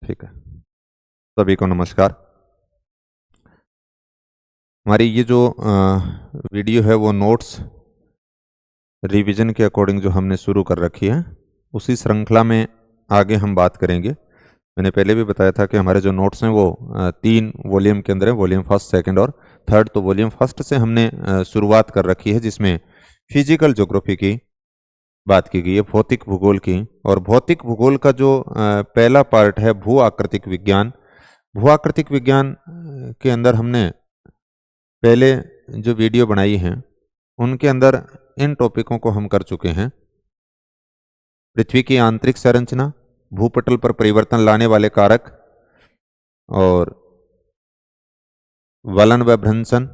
ठीक है। सभी को नमस्कार। हमारी ये जो वीडियो है वो नोट्स रिवीजन के अकॉर्डिंग जो हमने शुरू कर रखी है, उसी श्रृंखला में आगे हम बात करेंगे। मैंने पहले भी बताया था कि हमारे जो नोट्स हैं वो 3 वॉल्यूम के अंदर है, वॉल्यूम फर्स्ट, सेकंड और थर्ड। तो वॉल्यूम फर्स्ट से हमने शुरुआत कर रखी है, जिसमें फिजिकल ज्योग्राफी की बात की गई है, भौतिक भूगोल की। और भौतिक भूगोल का जो पहला पार्ट है भू आकृतिक विज्ञान, भू आकृतिक विज्ञान के अंदर हमने पहले जो वीडियो बनाई है उनके अंदर इन टॉपिकों को हम कर चुके हैं। पृथ्वी की आंतरिक संरचना, भूपटल पर परिवर्तन लाने वाले कारक और वलन व भ्रंशन।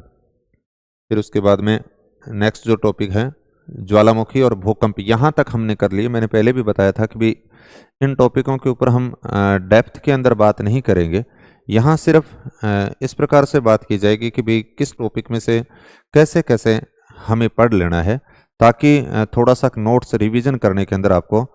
फिर उसके बाद में नेक्स्ट जो टॉपिक है ज्वालामुखी और भूकंप, यहाँ तक हमने कर लिए। मैंने पहले भी बताया था कि भी इन टॉपिकों के ऊपर हम डेप्थ के अंदर बात नहीं करेंगे। यहाँ सिर्फ इस प्रकार से बात की जाएगी कि भी किस टॉपिक में से कैसे कैसे हमें पढ़ लेना है, ताकि थोड़ा सा नोट्स रिवीजन करने के अंदर आपको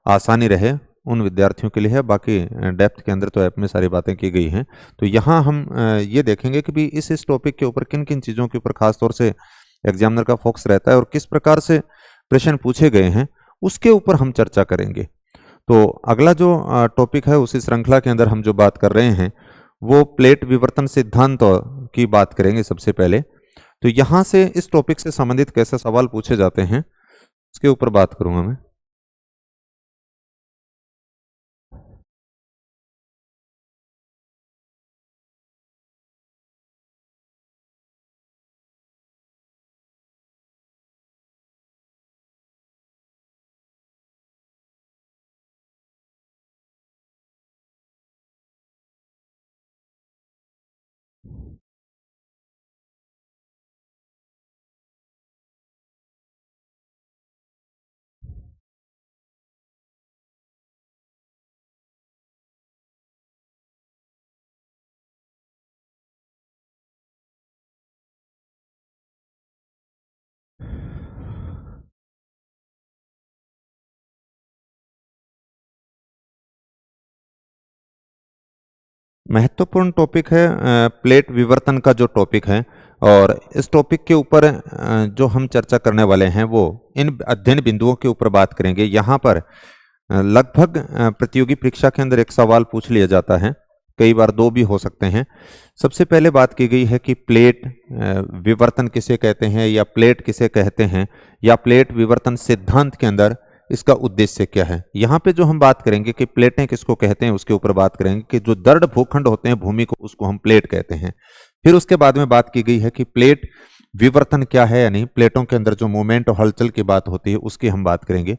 आसानी रहे उन विद्यार्थियों के लिए है। बाकी डेप्थ के अंदर तो ऐप में सारी बातें की गई हैं। तो यहाँ हम ये देखेंगे कि भी इस टॉपिक के ऊपर किन किन चीज़ों के ऊपर खासतौर से एग्जामिनर का फोकस रहता है और किस प्रकार से प्रश्न पूछे गए हैं, उसके ऊपर हम चर्चा करेंगे। तो अगला जो टॉपिक है उसी श्रृंखला के अंदर हम जो बात कर रहे हैं वो प्लेट विवर्तन सिद्धांत की बात करेंगे सबसे पहले। तो यहाँ से इस टॉपिक से संबंधित कैसे सवाल पूछे जाते हैं उसके ऊपर बात करूंगा मैं। महत्वपूर्ण टॉपिक है प्लेट विवर्तन का जो टॉपिक है, और इस टॉपिक के ऊपर जो हम चर्चा करने वाले हैं वो इन अध्ययन बिंदुओं के ऊपर बात करेंगे। यहाँ पर लगभग प्रतियोगी परीक्षा के अंदर एक सवाल पूछ लिया जाता है, कई बार 2 भी हो सकते हैं। सबसे पहले बात की गई है कि प्लेट विवर्तन किसे कहते हैं, या प्लेट किसे कहते हैं, या प्लेट विवर्तन सिद्धांत के अंदर इसका उद्देश्य क्या है। यहाँ पे जो हम बात करेंगे कि प्लेटें किसको कहते हैं उसके ऊपर बात करेंगे कि जो दृढ़ भूखंड होते हैं भूमि को, उसको हम प्लेट कहते हैं। फिर उसके बाद में बात की गई है कि प्लेट विवर्तन क्या है, यानी प्लेटों के अंदर जो मूवमेंट और हलचल की बात होती है उसकी हम बात करेंगे।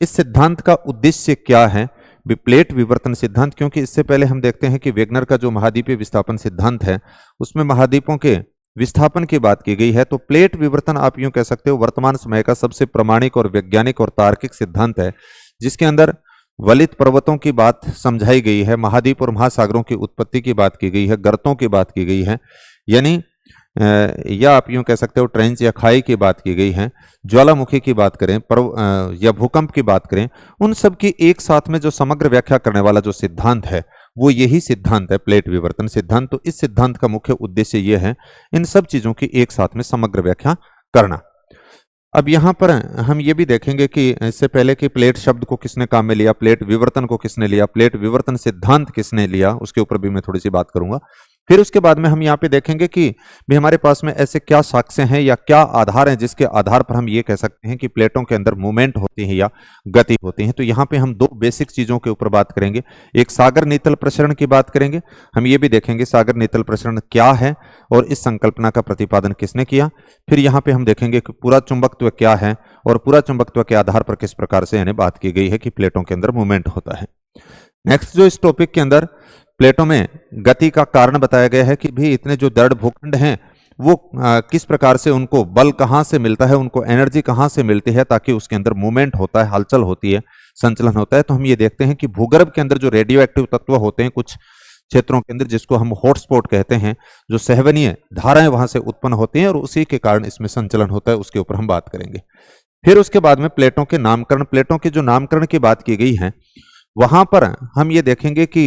इस सिद्धांत का उद्देश्य क्या है, प्लेट विवर्तन सिद्धांत, क्योंकि इससे पहले हम देखते हैं कि वेगनर का जो महाद्वीपीय विस्थापन सिद्धांत है उसमें महाद्वीपों के विस्थापन की बात की गई है। तो प्लेट विवर्तन आप यूं कह सकते हो वर्तमान समय का सबसे प्रामाणिक और वैज्ञानिक और तार्किक सिद्धांत है, जिसके अंदर वलित पर्वतों की बात समझाई गई है, महाद्वीप और महासागरों की उत्पत्ति की बात की गई है, गर्तों की बात की गई है, यानी या आप यूं कह सकते हो ट्रेंच या खाई की बात की गई है, ज्वालामुखी की बात करें, या भूकंप की बात करें, उन सब की एक साथ में जो समग्र व्याख्या करने वाला जो सिद्धांत है वो यही सिद्धांत है, प्लेट विवर्तन सिद्धांत। तो इस सिद्धांत का मुख्य उद्देश्य यह है इन सब चीजों की एक साथ में समग्र व्याख्या करना। अब यहाँ पर हम ये भी देखेंगे कि इससे पहले कि प्लेट शब्द को किसने काम में लिया, प्लेट विवर्तन को किसने लिया, प्लेट विवर्तन सिद्धांत किसने लिया, उसके ऊपर भी मैं थोड़ी सी बात करूंगा। फिर उसके बाद में हम यहाँ पे देखेंगे कि भी हमारे पास में ऐसे क्या साक्ष्य हैं या क्या आधार हैं जिसके आधार पर हम ये कह सकते हैं कि प्लेटों के अंदर मूवमेंट होती है या गति होती है। तो यहाँ पे हम 2 बेसिक चीजों के ऊपर बात करेंगे। एक सागर नीतल प्रसरण की बात करेंगे, हम ये भी देखेंगे सागर नीतल प्रसरण क्या है और इस संकल्पना का प्रतिपादन किसने किया। फिर यहाँ पे हम देखेंगे कि पूरा चुंबकत्व क्या है और पूरा चुंबकत्व के आधार पर किस प्रकार से यानी बात की गई है कि प्लेटों के अंदर मूवमेंट होता है। नेक्स्ट जो इस टॉपिक के अंदर प्लेटों में गति का कारण बताया गया है कि भी इतने जो दृढ़ भूखंड हैं वो किस प्रकार से, उनको बल कहाँ से मिलता है, उनको एनर्जी कहाँ से मिलती है ताकि उसके अंदर मूवमेंट होता है, हलचल होती है, संचलन होता है। तो हम ये देखते हैं कि भूगर्भ के अंदर जो रेडियो एक्टिव तत्व होते हैं कुछ क्षेत्रों के अंदर, जिसको हम हॉटस्पॉट कहते हैं, जो सहवनीय धाराएं वहां से उत्पन्न होती हैं और उसी के कारण इसमें संचलन होता है, उसके ऊपर हम बात करेंगे। फिर उसके बाद में प्लेटों के नामकरण, प्लेटों के जो नामकरण की बात की गई है वहां पर हम ये देखेंगे कि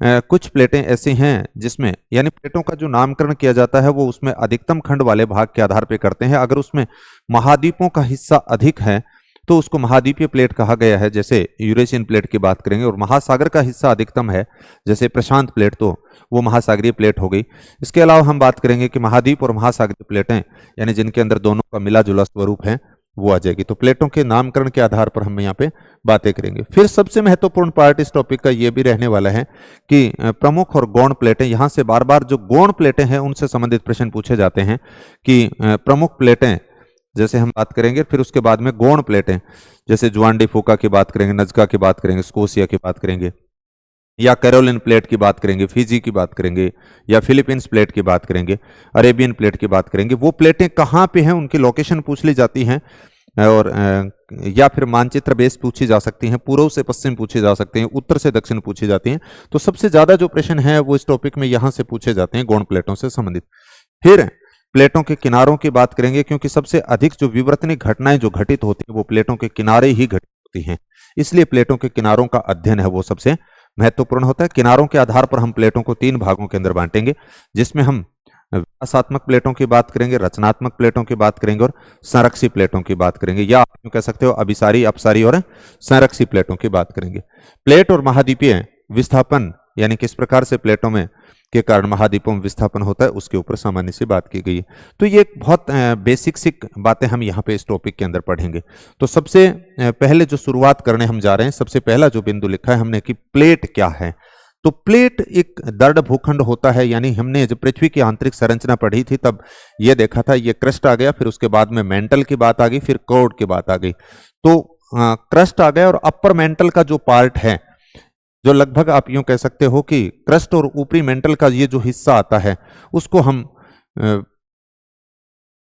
कुछ प्लेटें ऐसी हैं जिसमें यानी प्लेटों का जो नामकरण किया जाता है वो उसमें अधिकतम खंड वाले भाग के आधार पर करते हैं। अगर उसमें महाद्वीपों का हिस्सा अधिक है तो उसको महाद्वीपीय प्लेट कहा गया है, जैसे यूरेशियन प्लेट की बात करेंगे। और महासागर का हिस्सा अधिकतम है जैसे प्रशांत प्लेट, तो वो महासागरीय प्लेट हो गई। इसके अलावा हम बात करेंगे कि महाद्वीप और महासागरीय प्लेटें यानी जिनके अंदर दोनों का मिला जुला स्वरूप है वो आ जाएगी। तो प्लेटों के नामकरण के आधार पर हम यहाँ पे बातें करेंगे। फिर सबसे महत्वपूर्ण पार्ट इस टॉपिक का ये भी रहने वाला है कि प्रमुख और गौण प्लेटें, यहाँ से बार बार जो गौण प्लेटें हैं उनसे संबंधित प्रश्न पूछे जाते हैं कि प्रमुख प्लेटें जैसे हम बात करेंगे, फिर उसके बाद में गौण प्लेटें जैसे जुआंडी फूका की बात करेंगे, नजका की बात करेंगे, स्कोशिया की बात करेंगे, या कैरोलिन प्लेट की बात करेंगे, फिजी की बात करेंगे, या फिलीपींस प्लेट की बात करेंगे, अरेबियन प्लेट की बात करेंगे। वो प्लेटें कहाँ पे हैं उनकी लोकेशन पूछ ली जाती हैं, और या फिर मानचित्र बेस पूछी जा सकती हैं, पूर्व से पश्चिम पूछी जा सकती हैं, उत्तर से दक्षिण पूछी जाती हैं। तो सबसे ज्यादा जो प्रश्न है वो इस टॉपिक में यहाँ से पूछे जाते हैं गौण प्लेटों से संबंधित। फिर प्लेटों के किनारों की बात करेंगे, क्योंकि सबसे अधिक जो विवर्तनिक घटनाएं जो घटित होती हैं वो प्लेटों के किनारे ही घटित होती हैं, इसलिए प्लेटों के किनारों का अध्ययन है वो सबसे महत्वपूर्ण होता है। किनारों के आधार पर हम प्लेटों को 3 भागों के अंदर बांटेंगे, जिसमें हम व्यासात्मक प्लेटों की बात करेंगे, रचनात्मक प्लेटों की बात करेंगे और संरक्षी प्लेटों की बात करेंगे, या आप यूं कह सकते हो अभिसारी, अपसारी और संरक्षी प्लेटों की बात करेंगे। प्लेट और महाद्वीपीय विस्थापन यानी किस प्रकार से प्लेटों में के कारण महाद्वीपों में विस्थापन होता है उसके ऊपर सामान्य सी बात की गई है। तो ये एक बहुत बेसिक सी बातें हम यहाँ पे इस टॉपिक के अंदर पढ़ेंगे। तो सबसे पहले जो शुरुआत करने हम जा रहे हैं, सबसे पहला जो बिंदु लिखा है हमने कि प्लेट क्या है। तो प्लेट एक दृढ़ भूखंड होता है, यानी हमने जब पृथ्वी की आंतरिक संरचना पढ़ी थी तब ये देखा था, ये क्रस्ट आ गया, फिर उसके बाद में मेंटल की बात आ गई, फिर कोर की बात आ गई। तो क्रस्ट आ गया और अपर मेंटल का जो पार्ट है, जो लगभग आप यूं कह सकते हो कि क्रस्ट और ऊपरी मेंटल का ये जो हिस्सा आता है उसको हम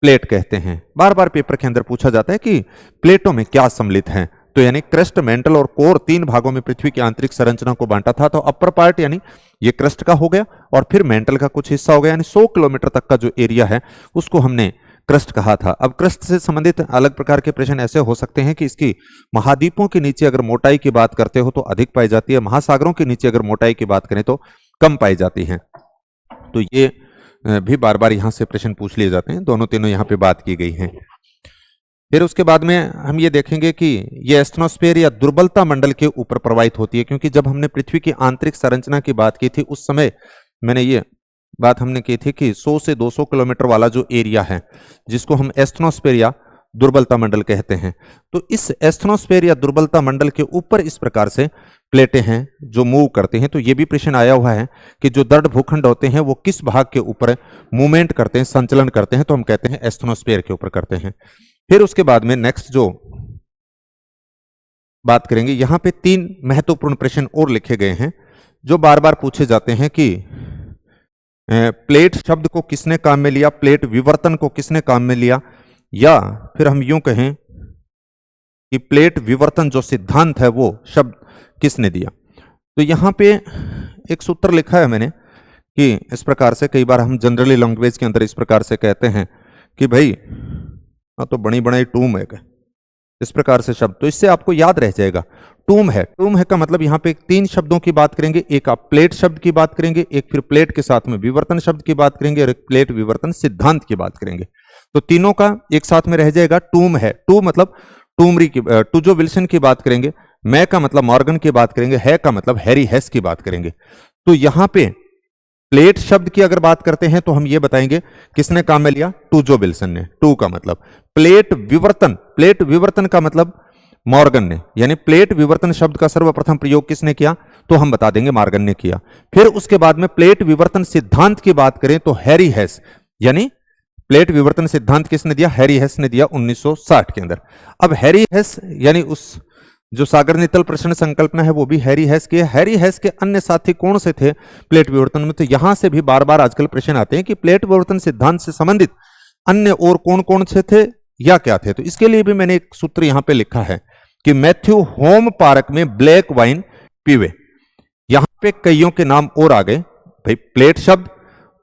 प्लेट कहते हैं। बार बार पेपर के अंदर पूछा जाता है कि प्लेटों में क्या सम्मिलित है। तो यानी क्रस्ट, मेंटल और कोर 3 भागों में पृथ्वी की आंतरिक संरचना को बांटा था। तो अपर पार्ट यानी ये क्रस्ट का हो गया और फिर मेंटल का कुछ हिस्सा हो गया, यानी 100 किलोमीटर तक का जो एरिया है उसको हमने क्रस्ट कहा था। अब क्रस्ट से संबंधित अलग प्रकार के प्रश्न ऐसे हो सकते हैं कि इसकी महाद्वीपों के नीचे अगर मोटाई की बात करते हो तो अधिक पाई जाती है, महासागरों के नीचे अगर मोटाई की बात करें तो कम पाई जाती है। तो ये भी बार बार यहां से प्रश्न पूछ लिए जाते हैं, दोनों तीनों यहां पे बात की गई है। फिर उसके बाद में हम ये देखेंगे कि ये एस्ट्रोस्फीयर या दुर्बलता मंडल के ऊपर प्रवाहित होती है, क्योंकि जब हमने पृथ्वी की आंतरिक संरचना की बात की थी उस समय मैंने ये बात हमने की थी कि 100 से 200 किलोमीटर वाला जो एरिया है जिसको हम एस्ट्रोस्फीयर या दुर्बलता मंडल कहते हैं, तो इस एस्ट्रोस्फीयर या दुर्बलता मंडल के ऊपर इस प्रकार से प्लेटें हैं जो मूव करते हैं। तो ये भी प्रश्न आया हुआ है कि जो दृढ़ भूखंड होते हैं वो किस भाग के ऊपर मूवमेंट करते हैं, संचलन करते हैं, तो हम कहते हैं एस्ट्रोस्फीयर के ऊपर करते हैं। फिर उसके बाद में नेक्स्ट जो बात करेंगे, यहां पे 3 महत्वपूर्ण प्रश्न और लिखे गए हैं जो बार बार पूछे जाते हैं कि प्लेट शब्द को किसने काम में लिया, प्लेट विवर्तन को किसने काम में लिया, या फिर हम यूं कहें कि प्लेट विवर्तन जो सिद्धांत है वो शब्द किसने दिया। तो यहां पे एक सूत्र लिखा है मैंने कि इस प्रकार से, कई बार हम जनरली लैंग्वेज के अंदर इस प्रकार से कहते हैं कि भाई तो बड़ी बड़ी टूम है, इस प्रकार से शब्द, तो इससे आपको याद रह जाएगा टूम है। टूम है का मतलब यहाँ पे 3 शब्दों की बात करेंगे, एक आप प्लेट शब्द की बात करेंगे, एक फिर प्लेट के साथ में विवर्तन शब्द की बात करेंगे और एक प्लेट विवर्तन सिद्धांत की बात करेंगे। तो तीनों का एक साथ में रह जाएगा टूम है। टू मतलब टूमरी की, टूजो विल्सन की बात करेंगे, मैं का मतलब मॉर्गन की बात करेंगे, है का मतलब हैरी हेस की बात करेंगे। तो यहां पे प्लेट शब्द की अगर बात करते हैं तो हम ये बताएंगे किसने काम में लिया, टूजो विल्सन ने। टू का मतलब प्लेट विवर्तन का मतलब मॉर्गन ने, यानी प्लेट विवर्तन शब्द का सर्वप्रथम प्रयोग किसने किया, तो हम बता देंगे मॉर्गन ने किया। फिर उसके बाद में प्लेट विवर्तन सिद्धांत की बात करें तो हैरी हेस, यानी प्लेट विवर्तन सिद्धांत किसने दिया, हैरी हेस ने दिया 1960 के अंदर। अब हैरी हेस यानी उस जो सागर नितल प्रश्न संकल्पना है वो भी हैरी हेस की है। हैरी हेस के अन्य साथी कौन से थे प्लेट विवर्तन में, तो यहां से भी बार बार आजकल प्रश्न आते हैं कि प्लेट विवर्तन सिद्धांत से संबंधित अन्य और कौन कौन से थे या क्या थे। तो इसके लिए भी मैंने एक सूत्र यहां पे लिखा है कि मैथ्यू होम पार्क में ब्लैक वाइन पीवे। यहां पे कईयों के नाम और आ गए भाई, प्लेट शब्द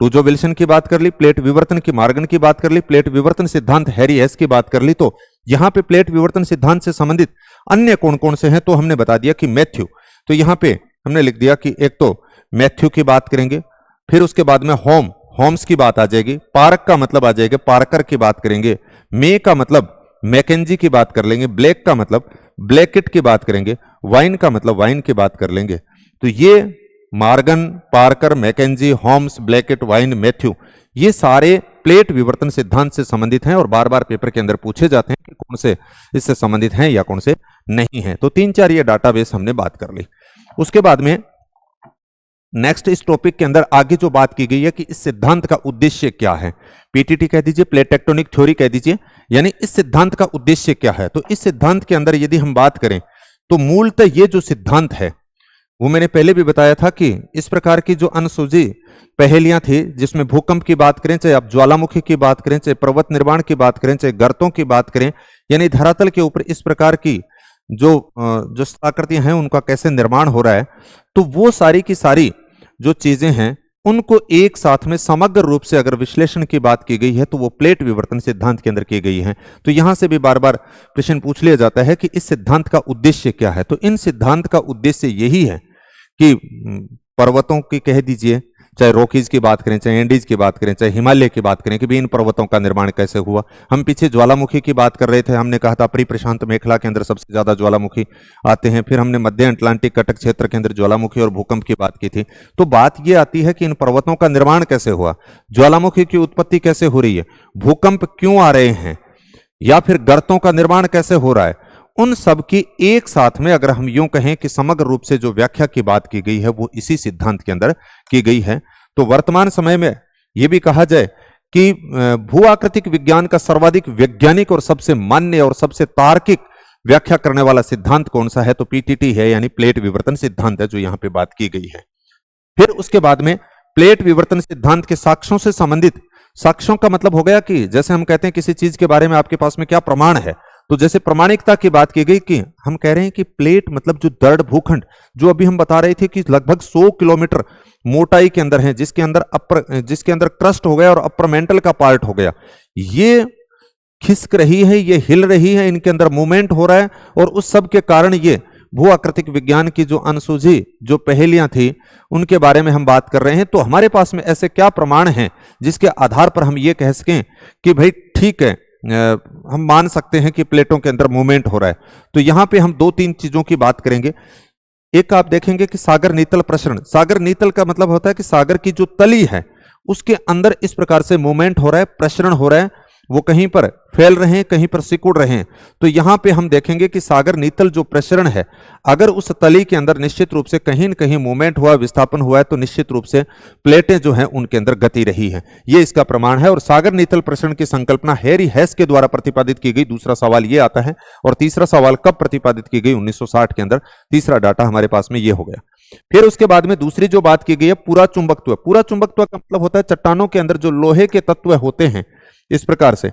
टूजो विल्सन की बात कर ली, प्लेट विवर्तन की मॉर्गन की बात कर ली, प्लेट विवर्तन सिद्धांत हैरी हेस की बात कर ली। तो यहां पे प्लेट विवर्तन सिद्धांत से संबंधित अन्य कौन कौन से हैं, तो हमने बता दिया कि मैथ्यू, तो यहां पे हमने लिख दिया कि एक तो मैथ्यू की बात करेंगे, फिर उसके बाद में होम्स की बात आ जाएगी, पार्क का मतलब आ जाएगा पार्कर की बात करेंगे, मे का मतलब मैकेंजी की बात कर लेंगे, ब्लैक का मतलब ब्लैकेट की बात करेंगे, वाइन का मतलब वाइन की बात कर लेंगे। तो ये Morgan, Parker, Mackenzie, Holmes, Blackett, Wien, Matthew, ये सारे प्लेट विवर्तन सिद्धांत से संबंधित हैं और बार बार पेपर के अंदर पूछे जाते हैं कि कौन से इससे संबंधित हैं या कौन से नहीं हैं। तो 3-4 ये डाटाबेस हमने बात कर ली। उसके बाद में नेक्स्ट इस टॉपिक के अंदर आगे जो बात की गई है कि इस सिद्धांत का उद्देश्य क्या है, पीटीटी कह दीजिए, प्लेट टेक्टोनिक थ्योरी कह दीजिए, यानी इस सिद्धांत का उद्देश्य क्या है। तो इस सिद्धांत के अंदर यदि हम बात करें तो मूलतः ये जो सिद्धांत है वो मैंने पहले भी बताया था कि इस प्रकार की जो अनसुलझी पहेलियां थी, जिसमें भूकंप की बात करें, चाहे आप ज्वालामुखी की बात करें, चाहे पर्वत निर्माण की बात करें, चाहे गर्तों की बात करें, यानी धरातल के ऊपर इस प्रकार की जो आकृतियां हैं उनका कैसे निर्माण हो रहा है, तो वो सारी की सारी जो चीजें हैं उनको एक साथ में समग्र रूप से अगर विश्लेषण की बात की गई है तो वो प्लेट विवर्तन सिद्धांत के अंदर की गई है। तो यहां से भी बार बार प्रश्न पूछ लिया जाता है कि इस सिद्धांत का उद्देश्य क्या है। तो इन सिद्धांत का उद्देश्य यही है कि पर्वतों की कह दीजिए, चाहे रॉकीज की बात करें, चाहे एंडीज की बात करें, चाहे हिमालय की बात करें, कि भी इन पर्वतों का निर्माण कैसे हुआ। हम पीछे ज्वालामुखी की बात कर रहे थे, हमने कहा था परिप्रशांत मेखला के अंदर सबसे ज्यादा ज्वालामुखी आते हैं, फिर हमने मध्य अटलांटिक कटक क्षेत्र के अंदर ज्वालामुखी और भूकंप की बात की थी। तो बात यह आती है कि इन पर्वतों का निर्माण कैसे हुआ, ज्वालामुखी की उत्पत्ति कैसे हो रही है, भूकंप क्यों आ रहे हैं, या फिर गर्तों का निर्माण कैसे हो रहा है, उन सब की एक साथ में अगर हम यूं कहें कि समग्र रूप से जो व्याख्या की बात की गई है वो इसी सिद्धांत के अंदर की गई है। तो वर्तमान समय में यह भी कहा जाए कि भू आकृतिक विज्ञान का सर्वाधिक वैज्ञानिक और सबसे मान्य और सबसे तार्किक व्याख्या करने वाला सिद्धांत कौन सा है, तो पीटीटी है, यानी प्लेट विवर्तन सिद्धांत है जो यहां पे बात की गई है। फिर उसके बाद में प्लेट विवर्तन सिद्धांत के साक्ष्यों से संबंधित, साक्ष्यों का मतलब हो गया कि जैसे हम कहते हैं किसी चीज के बारे में आपके पास में क्या प्रमाण है, तो जैसे प्रमाणिकता की बात की गई कि हम कह रहे हैं कि प्लेट मतलब जो दृढ़ भूखंड, जो अभी हम बता रहे थे कि लगभग 100 किलोमीटर मोटाई के अंदर है, जिसके अंदर क्रस्ट हो गया और अपर मेंटल का पार्ट हो गया, ये खिसक रही है, ये हिल रही है, इनके अंदर मूवमेंट हो रहा है, और उस सब के कारण ये भू आकृतिक विज्ञान की जो अनसुलझी जो पहेलियां थी उनके बारे में हम बात कर रहे हैं। तो हमारे पास में ऐसे क्या प्रमाण हैं जिसके आधार पर हम ये कह सकें कि भाई ठीक है, हम मान सकते हैं कि प्लेटों के अंदर मूवमेंट हो रहा है। तो यहां पे हम 2-3 चीजों की बात करेंगे। एक आप देखेंगे कि सागर नीतल प्रसरण, सागर नीतल का मतलब होता है कि सागर की जो तली है उसके अंदर इस प्रकार से मूवमेंट हो रहा है, प्रसरण हो रहा है, वो कहीं पर फैल रहे हैं, कहीं पर सिकुड़ रहे हैं। तो यहां पे हम देखेंगे कि सागर नीतल जो प्रसरण है, अगर उस तली के अंदर निश्चित रूप से कहीं न कहीं मूवमेंट हुआ, विस्थापन हुआ है, तो निश्चित रूप से प्लेटें जो हैं उनके अंदर गति रही है, ये इसका प्रमाण है। और सागर नीतल प्रसरण की संकल्पना हैरी हेस के द्वारा प्रतिपादित की गई। दूसरा सवाल ये आता है, और तीसरा सवाल कब प्रतिपादित की गई, 1960 के अंदर। तीसरा डाटा हमारे पास में ये हो गया। फिर उसके बाद में दूसरी जो बात की गई है पूरा चुंबकत्व। पूरा चुंबकत्व का मतलब होता है चट्टानों के अंदर जो लोहे के तत्व होते हैं, इस प्रकार से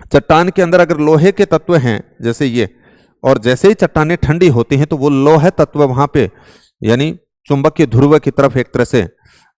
चट्टान के अंदर अगर लोहे के तत्व हैं जैसे ये, और जैसे ही चट्टानें ठंडी होती हैं तो वो लोहे तत्व वहां पे यानी चुंबक के ध्रुव की तरफ एक तरह से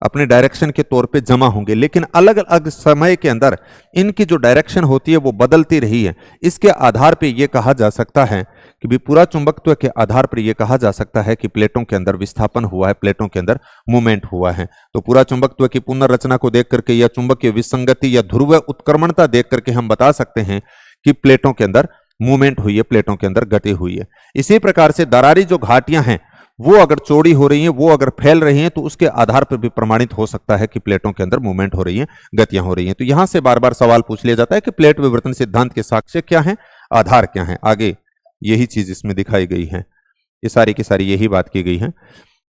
अपने डायरेक्शन के तौर पे जमा होंगे, लेकिन अलग अलग समय के अंदर इनकी जो डायरेक्शन होती है वो बदलती रही है। इसके आधार पे ये कहा जा सकता है कि भी पूरा चुंबकत्व के आधार पर यह कहा जा सकता है कि प्लेटों के अंदर विस्थापन हुआ है, प्लेटों के अंदर मूवमेंट हुआ है। तो पूरा चुंबकत्व की पुनर्रचना को देख करके या चुंबकीय विसंगति या ध्रुव उत्क्रमणता देख करके हम बता सकते हैं कि प्लेटों के अंदर मूवमेंट हुई है, प्लेटों के अंदर गति हुई है। इसी प्रकार से दरारी जो घाटियां हैं वो अगर चौड़ी हो रही हैं, वो अगर फैल रही हैं, तो उसके आधार पर भी प्रमाणित हो सकता है कि प्लेटों के अंदर मूवमेंट हो रही है, गतियां हो रही हैं। तो यहां से बार बार सवाल पूछ लिया जाता है कि प्लेट विवर्तन सिद्धांत के साक्ष्य क्या हैं, आधार क्या हैं। आगे यही चीज इसमें दिखाई गई है, ये सारी की सारी यही बात की गई है।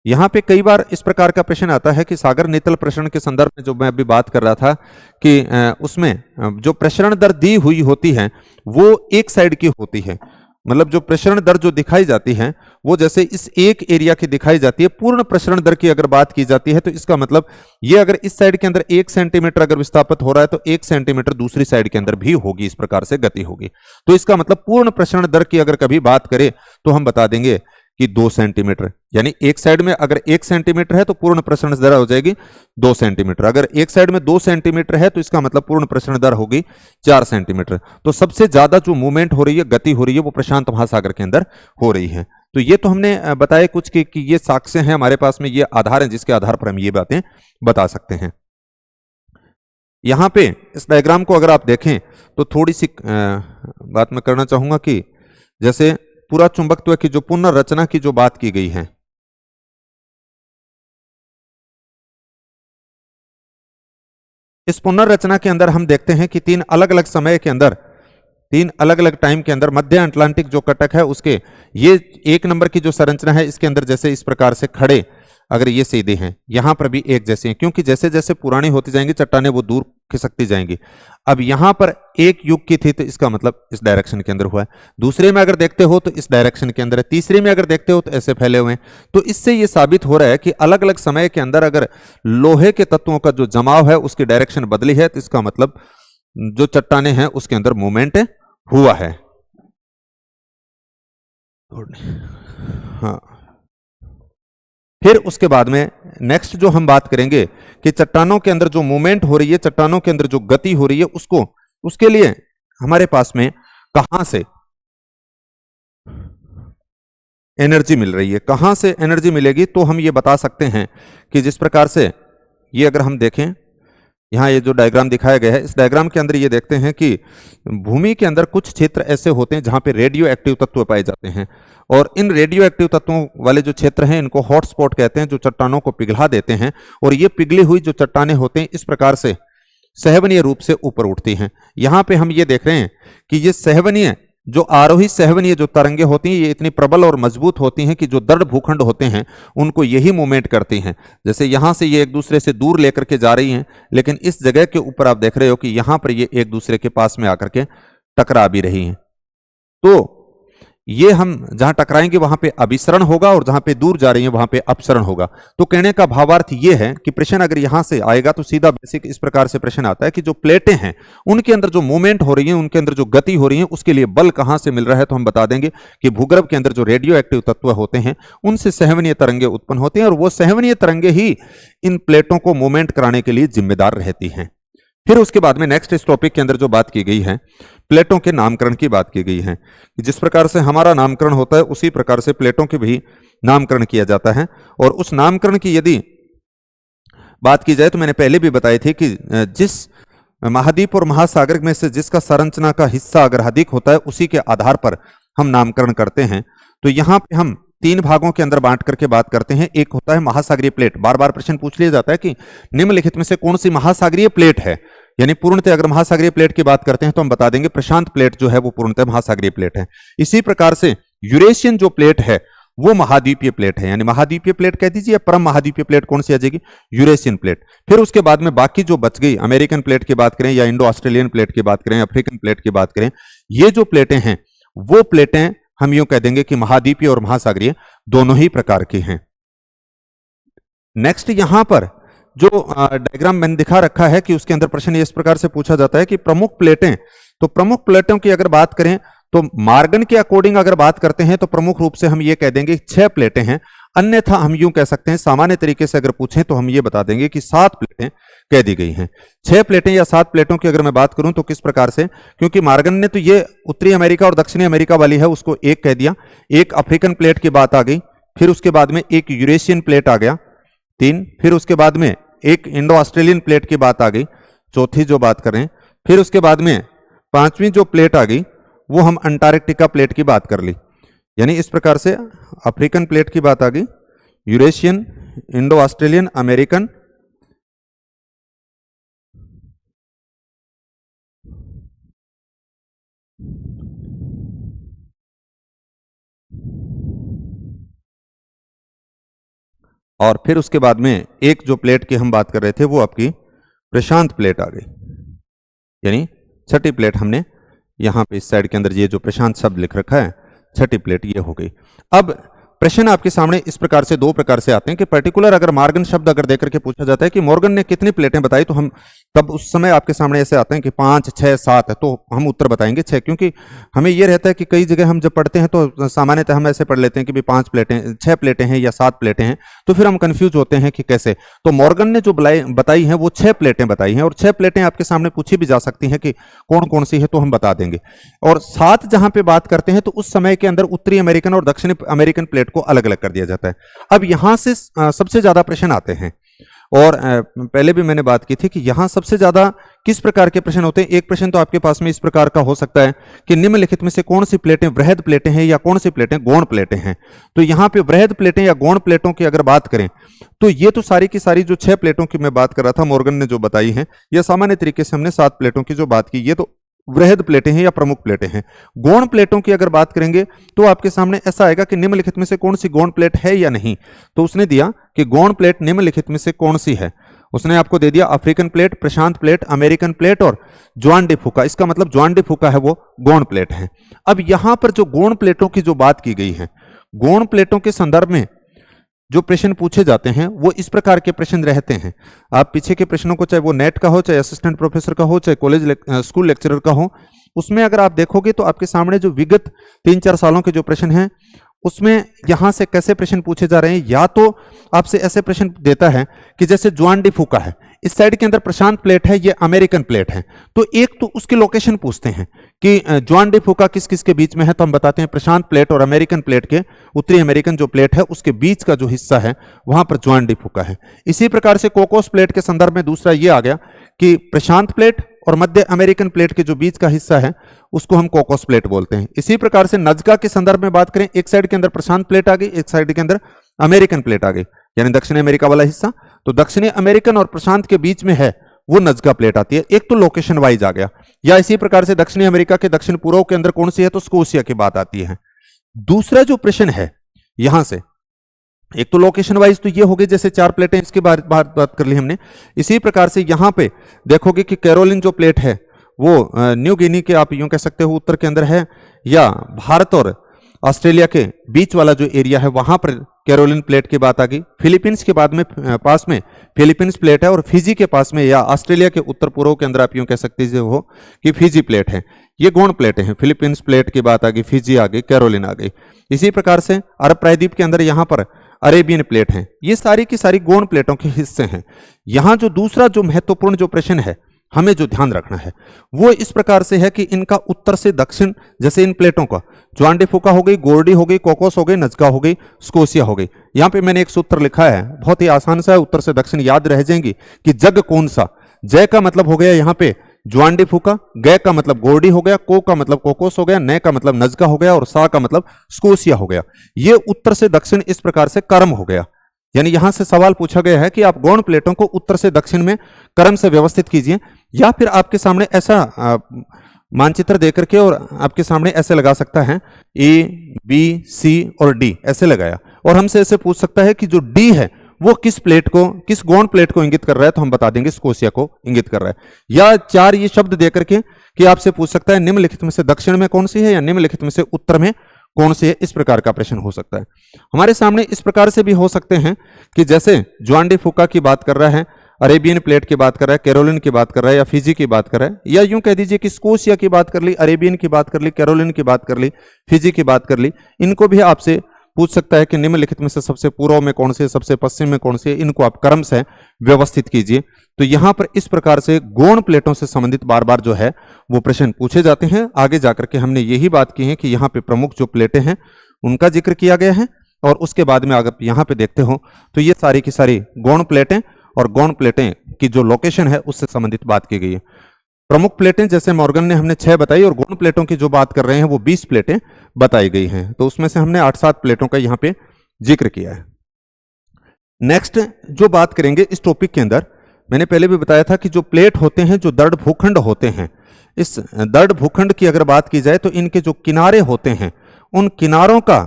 यहां पे कई बार इस प्रकार का प्रश्न आता है कि सागर नीतल प्रसरण के संदर्भ में जो मैं अभी बात कर रहा था कि उसमें जो प्रसरण दर दी हुई होती है वो एक साइड की होती है, मतलब जो प्रसरण दर जो दिखाई जाती है वो जैसे इस एक एरिया की दिखाई जाती है। पूर्ण प्रसरण दर की अगर बात की जाती है तो इसका मतलब ये अगर इस साइड के अंदर 1 सेंटीमीटर अगर विस्थापित हो रहा है तो 1 सेंटीमीटर दूसरी साइड के अंदर भी होगी, इस प्रकार से गति होगी। तो इसका मतलब पूर्ण प्रसरण दर की अगर कभी बात करें तो हम बता देंगे कि 2 सेंटीमीटर, यानी एक साइड में अगर 1 सेंटीमीटर है तो पूर्ण प्रसरण दर हो जाएगी 2 सेंटीमीटर। अगर एक साइड में 2 सेंटीमीटर है तो इसका मतलब पूर्ण प्रसरण दर होगी 4 सेंटीमीटर। तो सबसे ज्यादा जो मूवमेंट हो रही है, गति हो रही है, वो प्रशांत महासागर के अंदर हो रही है। तो ये तो हमने बताया कुछ कि ये साक्ष्य हैं हमारे पास में, ये आधार हैं जिसके आधार पर हम ये बातें बता सकते हैं। यहां पे इस डायग्राम को अगर आप देखें तो थोड़ी सी बात मैं करना चाहूंगा कि जैसे पूरा चुंबकत्व की जो पुनर्रचना की जो बात की गई है, इस पुनर्रचना के अंदर हम देखते हैं कि तीन अलग अलग समय के अंदर, तीन अलग अलग टाइम के अंदर मध्य अटलांटिक जो कटक है उसके ये एक नंबर की जो संरचना है इसके अंदर जैसे इस प्रकार से खड़े अगर ये सीधे हैं, यहां पर भी एक जैसे हैं, क्योंकि जैसे जैसे पुरानी होती जाएंगी चट्टानें वो दूर खिसकती जाएंगी। अब यहां पर एक युग की थी तो इसका मतलब इस डायरेक्शन के अंदर हुआ है, दूसरे में अगर देखते हो तो इस डायरेक्शन के अंदर है, तीसरे में अगर देखते हो तो ऐसे फैले हुए हैं। तो इससे ये साबित हो रहा है कि अलग अलग समय के अंदर अगर लोहे के तत्वों का जो जमाव है उसकी डायरेक्शन बदली है तो इसका मतलब जो चट्टानें हैं उसके अंदर मूवमेंट हुआ है। हाँ, फिर उसके बाद में नेक्स्ट जो हम बात करेंगे कि चट्टानों के अंदर जो मूवमेंट हो रही है, चट्टानों के अंदर जो गति हो रही है, उसको उसके लिए हमारे पास में कहां से एनर्जी मिल रही है, कहां से एनर्जी मिलेगी, तो हम ये बता सकते हैं कि जिस प्रकार से ये अगर हम देखें, यहाँ ये जो डायग्राम दिखाया गया है इस डायग्राम के अंदर ये देखते हैं कि भूमि के अंदर कुछ क्षेत्र ऐसे होते हैं जहां पे रेडियो एक्टिव तत्व पाए जाते हैं, और इन रेडियो एक्टिव तत्वों वाले जो क्षेत्र हैं इनको हॉटस्पॉट कहते हैं, जो चट्टानों को पिघला देते हैं, और ये पिघली हुई जो चट्टानें होते हैं इस प्रकार से सहवनीय रूप से ऊपर उठती हैं। यहां पे हम ये देख रहे हैं कि ये सहवनीय जो आरोही सहवनीय जो तरंगे होती हैं ये इतनी प्रबल और मजबूत होती हैं कि जो दृढ़ भूखंड होते हैं उनको यही मूवमेंट करती हैं। जैसे यहां से ये एक दूसरे से दूर लेकर के जा रही हैं, लेकिन इस जगह के ऊपर आप देख रहे हो कि यहां पर ये एक दूसरे के पास में आकर के टकरा भी रही हैं। तो ये हम जहां टकराएंगे वहां पे अभिसरण होगा और जहां पे दूर जा रही है वहां पे अपसरण होगा। तो कहने का भावार्थ ये है कि प्रश्न अगर यहां से आएगा तो सीधा बेसिक इस प्रकार से प्रश्न आता है कि जो प्लेटें हैं उनके अंदर जो मूवमेंट हो रही है, उनके अंदर जो गति हो रही है, उसके लिए बल कहां से मिल रहा है, तो हम बता देंगे कि भूगर्भ के अंदर जो रेडियो एक्टिव तत्व होते हैं उनसे सहवनीय तरंगे उत्पन्न होती हैं, और वो सहवनीय तरंगे ही इन प्लेटों को मूवमेंट कराने के लिए जिम्मेदार रहती हैं। फिर उसके बाद में नेक्स्ट इस टॉपिक के अंदर जो बात की गई है प्लेटों के नामकरण की बात की गई है। जिस प्रकार से हमारा नामकरण होता है उसी प्रकार से प्लेटों के भी नामकरण किया जाता है, और उस नामकरण की यदि बात की जाए तो मैंने पहले भी बताई थी कि जिस महाद्वीप और महासागर में से जिसका संरचना का हिस्सा अगर अधिक होता है उसी के आधार पर हम नामकरण करते हैं। तो यहां पे हम तीन भागों के अंदर बांट करके बात करते हैं। एक होता है महासागरीय प्लेट, बार बार प्रश्न पूछ लिया जाता है कि निम्नलिखित में से कौन सी महासागरीय प्लेट है, यानी पूर्णतः अगर महासागरीय प्लेट की बात करते हैं तो हम बता देंगे प्रशांत प्लेट जो है वो पूर्णतः महासागरीय प्लेट है। इसी प्रकार से यूरेशियन जो प्लेट है वो महाद्वीपीय प्लेट है, यानी महाद्वीपीय प्लेट कह दीजिए, परम महाद्वीपीय प्लेट कौन सी आ जाएगी, यूरेशियन प्लेट। फिर उसके बाद में बाकी जो बच गई, अमेरिकन प्लेट की बात करें या इंडो ऑस्ट्रेलियन प्लेट की बात करें, अफ्रीकन प्लेट की बात करें, ये जो प्लेटें हैं वो प्लेटें हम यूं कह देंगे कि महाद्वीपीय और महासागरीय दोनों ही प्रकार की हैं। नेक्स्ट यहां पर जो डायग्राम मैंने दिखा रखा है कि उसके अंदर प्रश्न इस प्रकार से पूछा जाता है कि प्रमुख प्लेटें, तो प्रमुख प्लेटों की अगर बात करें तो मार्गन के अकॉर्डिंग अगर बात करते हैं तो प्रमुख रूप से हम ये कह देंगे 6 प्लेटें हैं, अन्यथा हम यूं कह सकते हैं सामान्य तरीके से अगर पूछें तो हम ये बता देंगे कि 7 प्लेटें कह दी गई हैं। 6 प्लेटें या 7 प्लेटों की अगर मैं बात करूं तो किस प्रकार से, क्योंकि मार्गन ने तो ये उत्तरी अमेरिका और दक्षिणी अमेरिका वाली है उसको एक कह दिया, एक अफ्रीकन प्लेट की बात आ गई, फिर उसके बाद में एक यूरेशियन प्लेट आ गया 3, फिर उसके बाद में एक इंडो ऑस्ट्रेलियन प्लेट की बात आ गई चौथी जो बात करें, फिर उसके बाद में 5वीं जो प्लेट आ गई वो हम अंटार्कटिका प्लेट की बात कर ली। यानी इस प्रकार से अफ्रीकन प्लेट की बात आ गई, यूरेशियन, इंडो ऑस्ट्रेलियन, अमेरिकन, और फिर उसके बाद में एक जो प्लेट की हम बात कर रहे थे वो आपकी प्रशांत प्लेट आ गई, यानी छठी प्लेट हमने यहां पे इस साइड के अंदर ये जो प्रशांत शब्द लिख रखा है छठी प्लेट ये हो गई। अब प्रश्न आपके सामने इस प्रकार से, दो प्रकार से आते हैं कि पर्टिकुलर अगर मॉर्गन शब्द अगर देकर के पूछा जाता है कि मॉर्गन ने कितनी प्लेटें बताई, तो हम तब उस समय आपके सामने ऐसे आते हैं कि 5, 6, 7 है, तो हम उत्तर बताएंगे 6, क्योंकि हमें यह रहता है कि कई जगह हम जब पढ़ते हैं तो सामान्यतः हम ऐसे पढ़ लेते हैं कि भी 5 प्लेटें, 6 प्लेटें हैं या 7 प्लेटें हैं, तो फिर हम कंफ्यूज होते हैं कि कैसे। तो मॉर्गन ने जो बताई हैं वो 6 प्लेटें बताई हैं, और 6 प्लेटें आपके सामने पूछी भी जा सकती हैं कि कौन कौन सी है, तो हम बता देंगे। और 7 जहां पे बात करते हैं तो उस समय के अंदर उत्तरी अमेरिकन और दक्षिणी अमेरिकन प्लेट को अलग अलग कर दिया जाता है। अब यहां से सबसे ज्यादा प्रश्न आते हैं, और पहले भी मैंने बात की थी कि यहां सबसे ज्यादा किस प्रकार के प्रश्न होते हैं। एक प्रश्न तो आपके पास में इस प्रकार का हो सकता है कि निम्नलिखित में से कौन सी प्लेटें वृहद प्लेटें हैं या कौन सी प्लेटें गौण प्लेटें हैं। तो यहां पे वृहद प्लेटें या गौण प्लेटों की अगर बात करें तो ये तो सारी की सारी जो 6 प्लेटों की मैं बात कर रहा था मॉर्गन ने जो बताई है, या सामान्य तरीके से हमने 7 प्लेटों की जो बात की, ये तो वृहद प्लेटें हैं या प्रमुख प्लेटें हैं। गौण प्लेटों की अगर बात करेंगे तो आपके सामने ऐसा आएगा कि निम्नलिखित में से कौन सी गौण प्लेट है या नहीं। तो उसने दिया कि गौण प्लेट निम्नलिखित में से कौन सी है, उसने आपको दे दिया अफ्रीकन प्लेट, प्रशांत प्लेट, अमेरिकन प्लेट और जुआन डी फूका। इसका मतलब जुआन डी फूका है वो गौण प्लेट है। अब यहां पर जो गौण प्लेटों की जो बात की गई है, गौण प्लेटों के संदर्भ में जो प्रश्न पूछे जाते हैं वो इस प्रकार के प्रश्न रहते हैं। आप पीछे के प्रश्नों को, चाहे वो नेट का हो, चाहे असिस्टेंट प्रोफेसर का हो, चाहे कॉलेज स्कूल लेक्चरर का हो, उसमें अगर आप देखोगे तो आपके सामने जो विगत 3-4 सालों के जो प्रश्न हैं उसमें यहां से कैसे प्रश्न पूछे जा रहे हैं। या तो आपसे ऐसे प्रश्न देता है कि जैसे जुआन डी फूका है, इस साइड के अंदर प्रशांत प्लेट है, ये अमेरिकन प्लेट है, तो एक तो उसकी लोकेशन पूछते हैं कि जुआन डी फूका किस किस के बीच में है, तो हम बताते हैं प्रशांत प्लेट और अमेरिकन प्लेट के, उत्तरी अमेरिकन जो प्लेट है उसके बीच का जो हिस्सा है वहां पर जुआन डी फूका है। इसी प्रकार से कोकोस प्लेट के संदर्भ में दूसरा ये आ गया कि प्रशांत प्लेट और मध्य अमेरिकन प्लेट के जो बीच का हिस्सा है उसको हम कोकोस प्लेट बोलते हैं। इसी प्रकार से नजका के संदर्भ में बात करें, एक साइड के अंदर प्रशांत प्लेट आ गई, एक साइड के अंदर अमेरिकन प्लेट आ गई, यानी दक्षिणी अमेरिका वाला हिस्सा, तो दक्षिणी अमेरिकन और प्रशांत के बीच में है वो नजका प्लेट आती है। एक तो लोकेशन वाइज आ गया। या इसी प्रकार से दक्षिणी अमेरिका के दक्षिण पूर्व के अंदर कौन सी है, तो स्कोशिया की बात आती है। दूसरा जो प्रश्न है यहां से, एक तो लोकेशन वाइज तो ये हो गई, जैसे 4 प्लेटें इसके बात कर ली हमने। इसी प्रकार से यहां पे देखोगे कि कैरोलिन जो प्लेट है वो न्यू गिनी के, आप यूं कह सकते हो, उत्तर के अंदर है, या भारत और ऑस्ट्रेलिया के बीच वाला जो एरिया है वहां पर कैरोलिन प्लेट की बात आ गई। फिलीपींस के बाद में पास में फिलीपींस प्लेट है, और फिजी के पास में या ऑस्ट्रेलिया के उत्तर पूर्व के अंदर आप यूं कह सकते हो कि फिजी प्लेट है। ये गौण प्लेटें हैं। फिलीपींस प्लेट की बात आ गई, फिजी आ गई, कैरोलिन आ गई। इसी प्रकार से अरब प्रायद्वीप के अंदर यहां पर अरेबियन प्लेट है। ये सारी की सारी गौण प्लेटों के हिस्से हैं। यहां जो दूसरा जो महत्वपूर्ण जो प्रश्न है हमें जो ध्यान रखना है वो इस प्रकार से है कि इनका उत्तर से दक्षिण, जैसे इन प्लेटों का जुआन डी फूका हो गई, गोर्डी हो गई, कोकोस हो गई, नजका हो गई, स्कोशिया हो गई। यहां पे मैंने एक सूत्र लिखा है, बहुत ही आसान सा है, उत्तर से दक्षिण याद रह जाएंगी कि जग कौन सा। जय का मतलब हो गया यहाँ पे जुआन डी फूका, गै का मतलब गोर्डी हो गया, को का मतलब कोकोस हो गया, नय का मतलब नजका हो गया, और सा का मतलब स्कोशिया हो गया। ये उत्तर से दक्षिण इस प्रकार से क्रम हो गया। यानी यहां से सवाल पूछा गया है कि आप गौण प्लेटों को उत्तर से दक्षिण में क्रम से व्यवस्थित कीजिए, या फिर आपके सामने ऐसा मानचित्र देकर के और आपके सामने ऐसे लगा सकता है ए, बी, सी और डी, ऐसे लगाया, और हमसे ऐसे पूछ सकता है कि जो डी है वो किस प्लेट को, किस गौण प्लेट को इंगित कर रहा है, तो हम बता देंगे स्कोशिया को इंगित कर रहा है। या 4 ये शब्द देकर के कि आपसे पूछ सकता है निम्नलिखित में से दक्षिण में कौन सी है, या निम्नलिखित में से उत्तर में कौन सी है। इस प्रकार का प्रश्न हो सकता है। हमारे सामने इस प्रकार से भी हो सकते हैं कि जैसे जुआन डी फूका की बात कर रहा है, अरेबियन प्लेट की बात कर रहा है, कैरोलिन की बात कर रहा है, या फिजी की बात कर रहा है, या यूं कह दीजिए कि स्कोशिया की बात कर ली, अरेबियन की बात कर ली, कैरोलिन की बात कर ली, फिजी की बात कर ली। इनको भी आपसे पूछ सकता है कि निम्नलिखित में से सबसे पूर्व में कौन से, सबसे पश्चिम में कौन से, इनको आप क्रम से व्यवस्थित कीजिए। तो यहां पर इस प्रकार से गौण प्लेटों से संबंधित बार बार जो है वो प्रश्न पूछे जाते हैं। आगे जाकर के हमने यही बात की है कि यहाँ पे प्रमुख जो प्लेटें हैं उनका जिक्र किया गया है, और उसके बाद में अगर यहाँ पे देखते हो तो ये सारी की सारी गौण प्लेटें और गौण प्लेटें की जो लोकेशन है उससे संबंधित बात की गई है। प्रमुख प्लेटें जैसे मॉर्गन ने हमने 6 बताई, और गौण प्लेटों की जो बात कर रहे हैं वो 20 प्लेटें बताई गई हैं। तो उसमें से हमने 8-7 प्लेटों का यहाँ पे जिक्र किया है। नेक्स्ट जो बात करेंगे इस टॉपिक के अंदर, मैंने पहले भी बताया था कि जो प्लेट होते हैं, जो दर्द भूखंड होते हैं, इस दर्द भूखंड की अगर बात की जाए तो इनके जो किनारे होते हैं उन किनारों का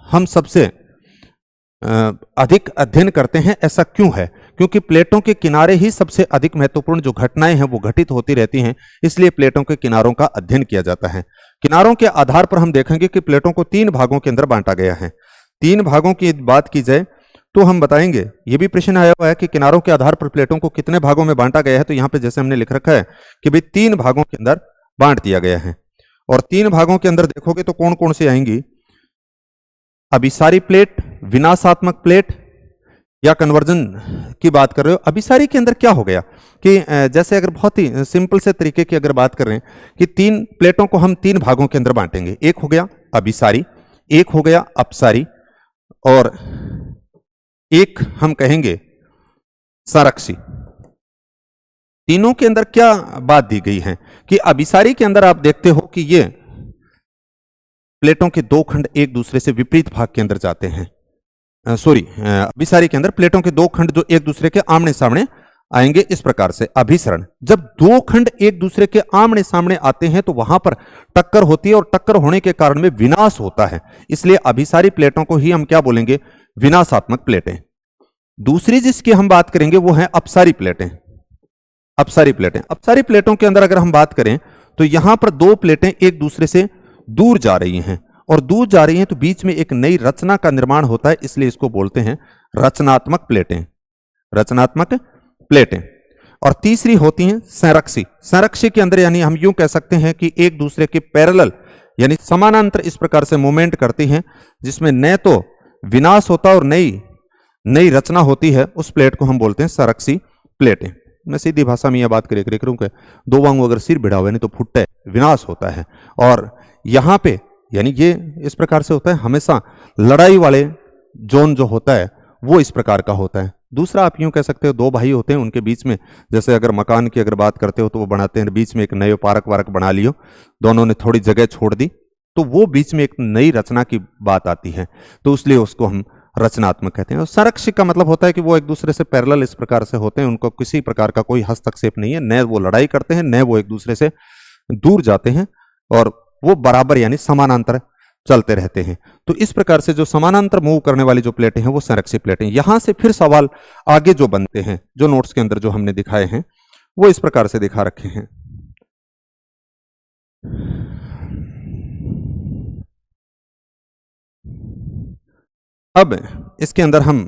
हम सबसे अधिक अध्ययन करते हैं। ऐसा क्यों है? क्योंकि प्लेटों के किनारे ही सबसे अधिक महत्वपूर्ण जो घटनाएं हैं वो घटित होती रहती हैं, इसलिए प्लेटों के किनारों का अध्ययन किया जाता है। किनारों के आधार पर हम देखेंगे कि प्लेटों को 3 भागों के अंदर बांटा गया है। तीन भागों की बात की जाए तो हम बताएंगे, ये भी प्रश्न आया हुआ है कि किनारों के आधार पर प्लेटों को कितने भागों में बांटा गया है। तो यहाँ पे जैसे हमने लिख रखा है कि भाई तीन भागों के अंदर बांट दिया गया है। और तीन भागों के अंदर देखोगे तो कौन कौन सी आएंगी, अभिसारी प्लेट, विनाशात्मक प्लेट या कन्वर्जन की बात कर रहे हो। अभिसारी के अंदर क्या हो गया कि जैसे अगर बहुत ही सिंपल से तरीके की अगर बात कर रहे हैं कि तीन प्लेटों को हम तीन भागों के अंदर बांटेंगे, एक हो गया अभिसारी, एक हो गया अपसारी और एक हम कहेंगे संरक्षी। तीनों के अंदर क्या बात दी गई है कि अभिसारी के अंदर आप देखते हो कि ये प्लेटों के दो खंड एक दूसरे से विपरीत भाग के अंदर जाते हैं। अभिसारी के अंदर प्लेटों के दो खंड जो एक दूसरे के आमने सामने आएंगे, इस प्रकार से अभिसरण। जब दो खंड एक दूसरे के आमने सामने आते हैं तो वहां पर टक्कर होती है और टक्कर होने के कारण में विनाश होता है, इसलिए अभिसारी प्लेटों को ही हम क्या बोलेंगे, विनाशात्मक प्लेटें। दूसरी जिसकी हम बात करेंगे वो है अपसारी प्लेटें। अपसारी प्लेटें, अपसारी प्लेटों के अंदर अगर हम बात करें तो यहां पर दो प्लेटें एक दूसरे से दूर जा रही हैं और दूर जा रही हैं तो बीच में एक नई रचना का निर्माण होता है, इसलिए इसको बोलते हैं रचनात्मक प्लेटें। रचनात्मक प्लेटें। और तीसरी होती हैं संरक्षी। संरक्षी के अंदर यानी हम यूं कह सकते हैं कि एक दूसरे के पैरेलल यानी समानांतर इस प्रकार से मूवमेंट करती हैं, जिसमें न तो विनाश होता और नई रचना होती है, उस प्लेट को हम बोलते हैं संरक्षी प्लेटें। मैं सीधी भाषा में यह बात करूं कि दो वांगू अगर सिर भिड़ा हुआ नहीं तो फुटता, विनाश होता है। और यहां पे यानी ये इस प्रकार से होता है, हमेशा लड़ाई वाले जोन जो होता है वो इस प्रकार का होता है। दूसरा आप यूं कह सकते हो, दो भाई होते हैं, उनके बीच में जैसे अगर मकान की अगर बात करते हो तो वो बनाते हैं, बीच में एक नए पार्क वार्क बना लियो, दोनों ने थोड़ी जगह छोड़ दी तो वो बीच में एक नई रचना की बात आती है, तो इसलिए उसको हम रचनात्मक कहते हैं। और संरक्षक का मतलब होता है कि वो एक दूसरे से पैरेलल इस प्रकार से होते हैं, उनको किसी प्रकार का कोई हस्तक्षेप नहीं है, न वो लड़ाई करते हैं न वो एक दूसरे से दूर जाते हैं, और वो बराबर यानी समानांतर चलते रहते हैं। तो इस प्रकार से जो समानांतर मूव करने वाली जो प्लेटें हैं वो संरक्षी प्लेटें। यहां से फिर सवाल आगे जो बनते हैं, जो नोट्स के अंदर जो हमने दिखाए हैं वो इस प्रकार से दिखा रखे हैं। अब इसके अंदर हम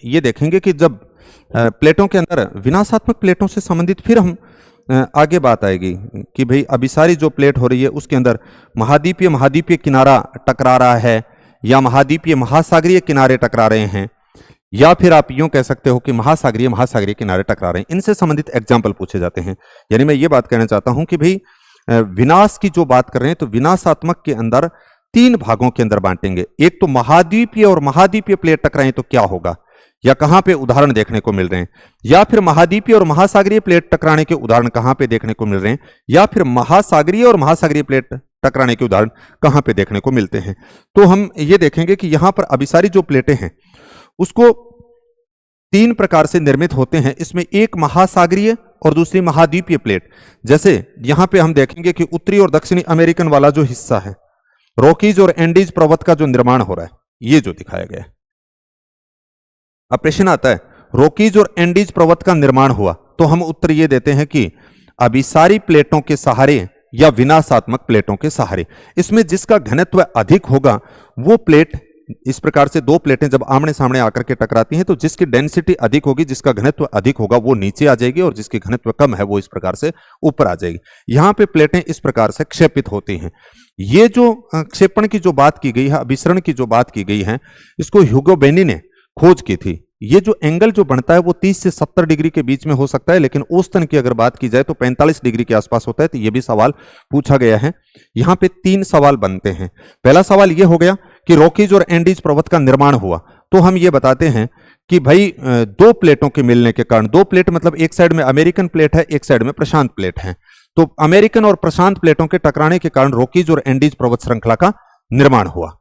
ये देखेंगे कि जब प्लेटों के अंदर विनाशात्मक प्लेटों से संबंधित फिर हम आगे बात आएगी कि भाई अभिसारी जो प्लेट हो रही है उसके अंदर महाद्वीपीय किनारा टकरा रहा है, या महासागरीय किनारे टकरा रहे हैं, या फिर आप यूं कह सकते हो कि महासागरीय किनारे टकरा रहे हैं। इनसे संबंधित एग्जाम्पल पूछे जाते हैं। यानी मैं ये बात कहना चाहता हूं कि भाई विनाश की जो बात कर रहे हैं तो विनाशात्मक के अंदर तीन भागों के अंदर बांटेंगे। एक तो महाद्वीपीय प्लेट टकराएं तो क्या होगा, या कहां पे उदाहरण देखने को मिल रहे हैं, या फिर महाद्वीपीय और महासागरीय प्लेट टकराने के उदाहरण कहां पे देखने को मिल रहे हैं, या फिर महासागरीय प्लेट टकराने के उदाहरण कहां पे देखने को मिलते हैं। तो हम ये देखेंगे कि यहां पर अभिसारी जो प्लेटें हैं उसको तीन प्रकार से निर्मित होते हैं। इसमें एक महासागरीय और दूसरी महाद्वीपीय प्लेट। जैसे यहां पे हम देखेंगे कि उत्तरी और दक्षिणी अमेरिकन वाला जो हिस्सा है, रॉकीज और एंडीज पर्वत का जो निर्माण हो रहा है, ये जो दिखाया गया है। अब प्रश्न आता है, रॉकीज और एंडीज पर्वत का निर्माण हुआ, तो हम उत्तर ये देते हैं कि अभिसारी प्लेटों के सहारे या विनाशात्मक प्लेटों के सहारे। इसमें जिसका घनत्व अधिक होगा वो प्लेट, इस प्रकार से दो प्लेटें जब आमने सामने आकर के टकराती हैं तो जिसकी डेंसिटी अधिक होगी, जिसका घनत्व अधिक होगा वो नीचे आ जाएगी, और जिसकी घनत्व कम है वो इस प्रकार से ऊपर आ जाएगी। यहां पे प्लेटें इस प्रकार से क्षेपित होती हैं। ये जो क्षेपण की जो बात की गई है, अभिसरण की जो बात की गई है, इसको ह्यूगो बेनी ने खोज की थी। ये जो एंगल जो बनता है वो 30 से 70 डिग्री के बीच में हो सकता है, लेकिन औसतन की अगर बात की जाए तो 45 डिग्री के आसपास होता है। तो ये भी सवाल पूछा गया है। यहां पे तीन सवाल बनते हैं। पहला सवाल ये हो गया कि रॉकीज और एंडीज पर्वत का निर्माण हुआ, तो हम ये बताते हैं कि भाई दो प्लेटों के मिलने के कारण, दो प्लेट मतलब एक साइड में अमेरिकन प्लेट है, एक साइड में प्रशांत प्लेट है, तो अमेरिकन और प्रशांत प्लेटों के टकराने के कारण रॉकीज और एंडीज पर्वत श्रृंखला का निर्माण हुआ।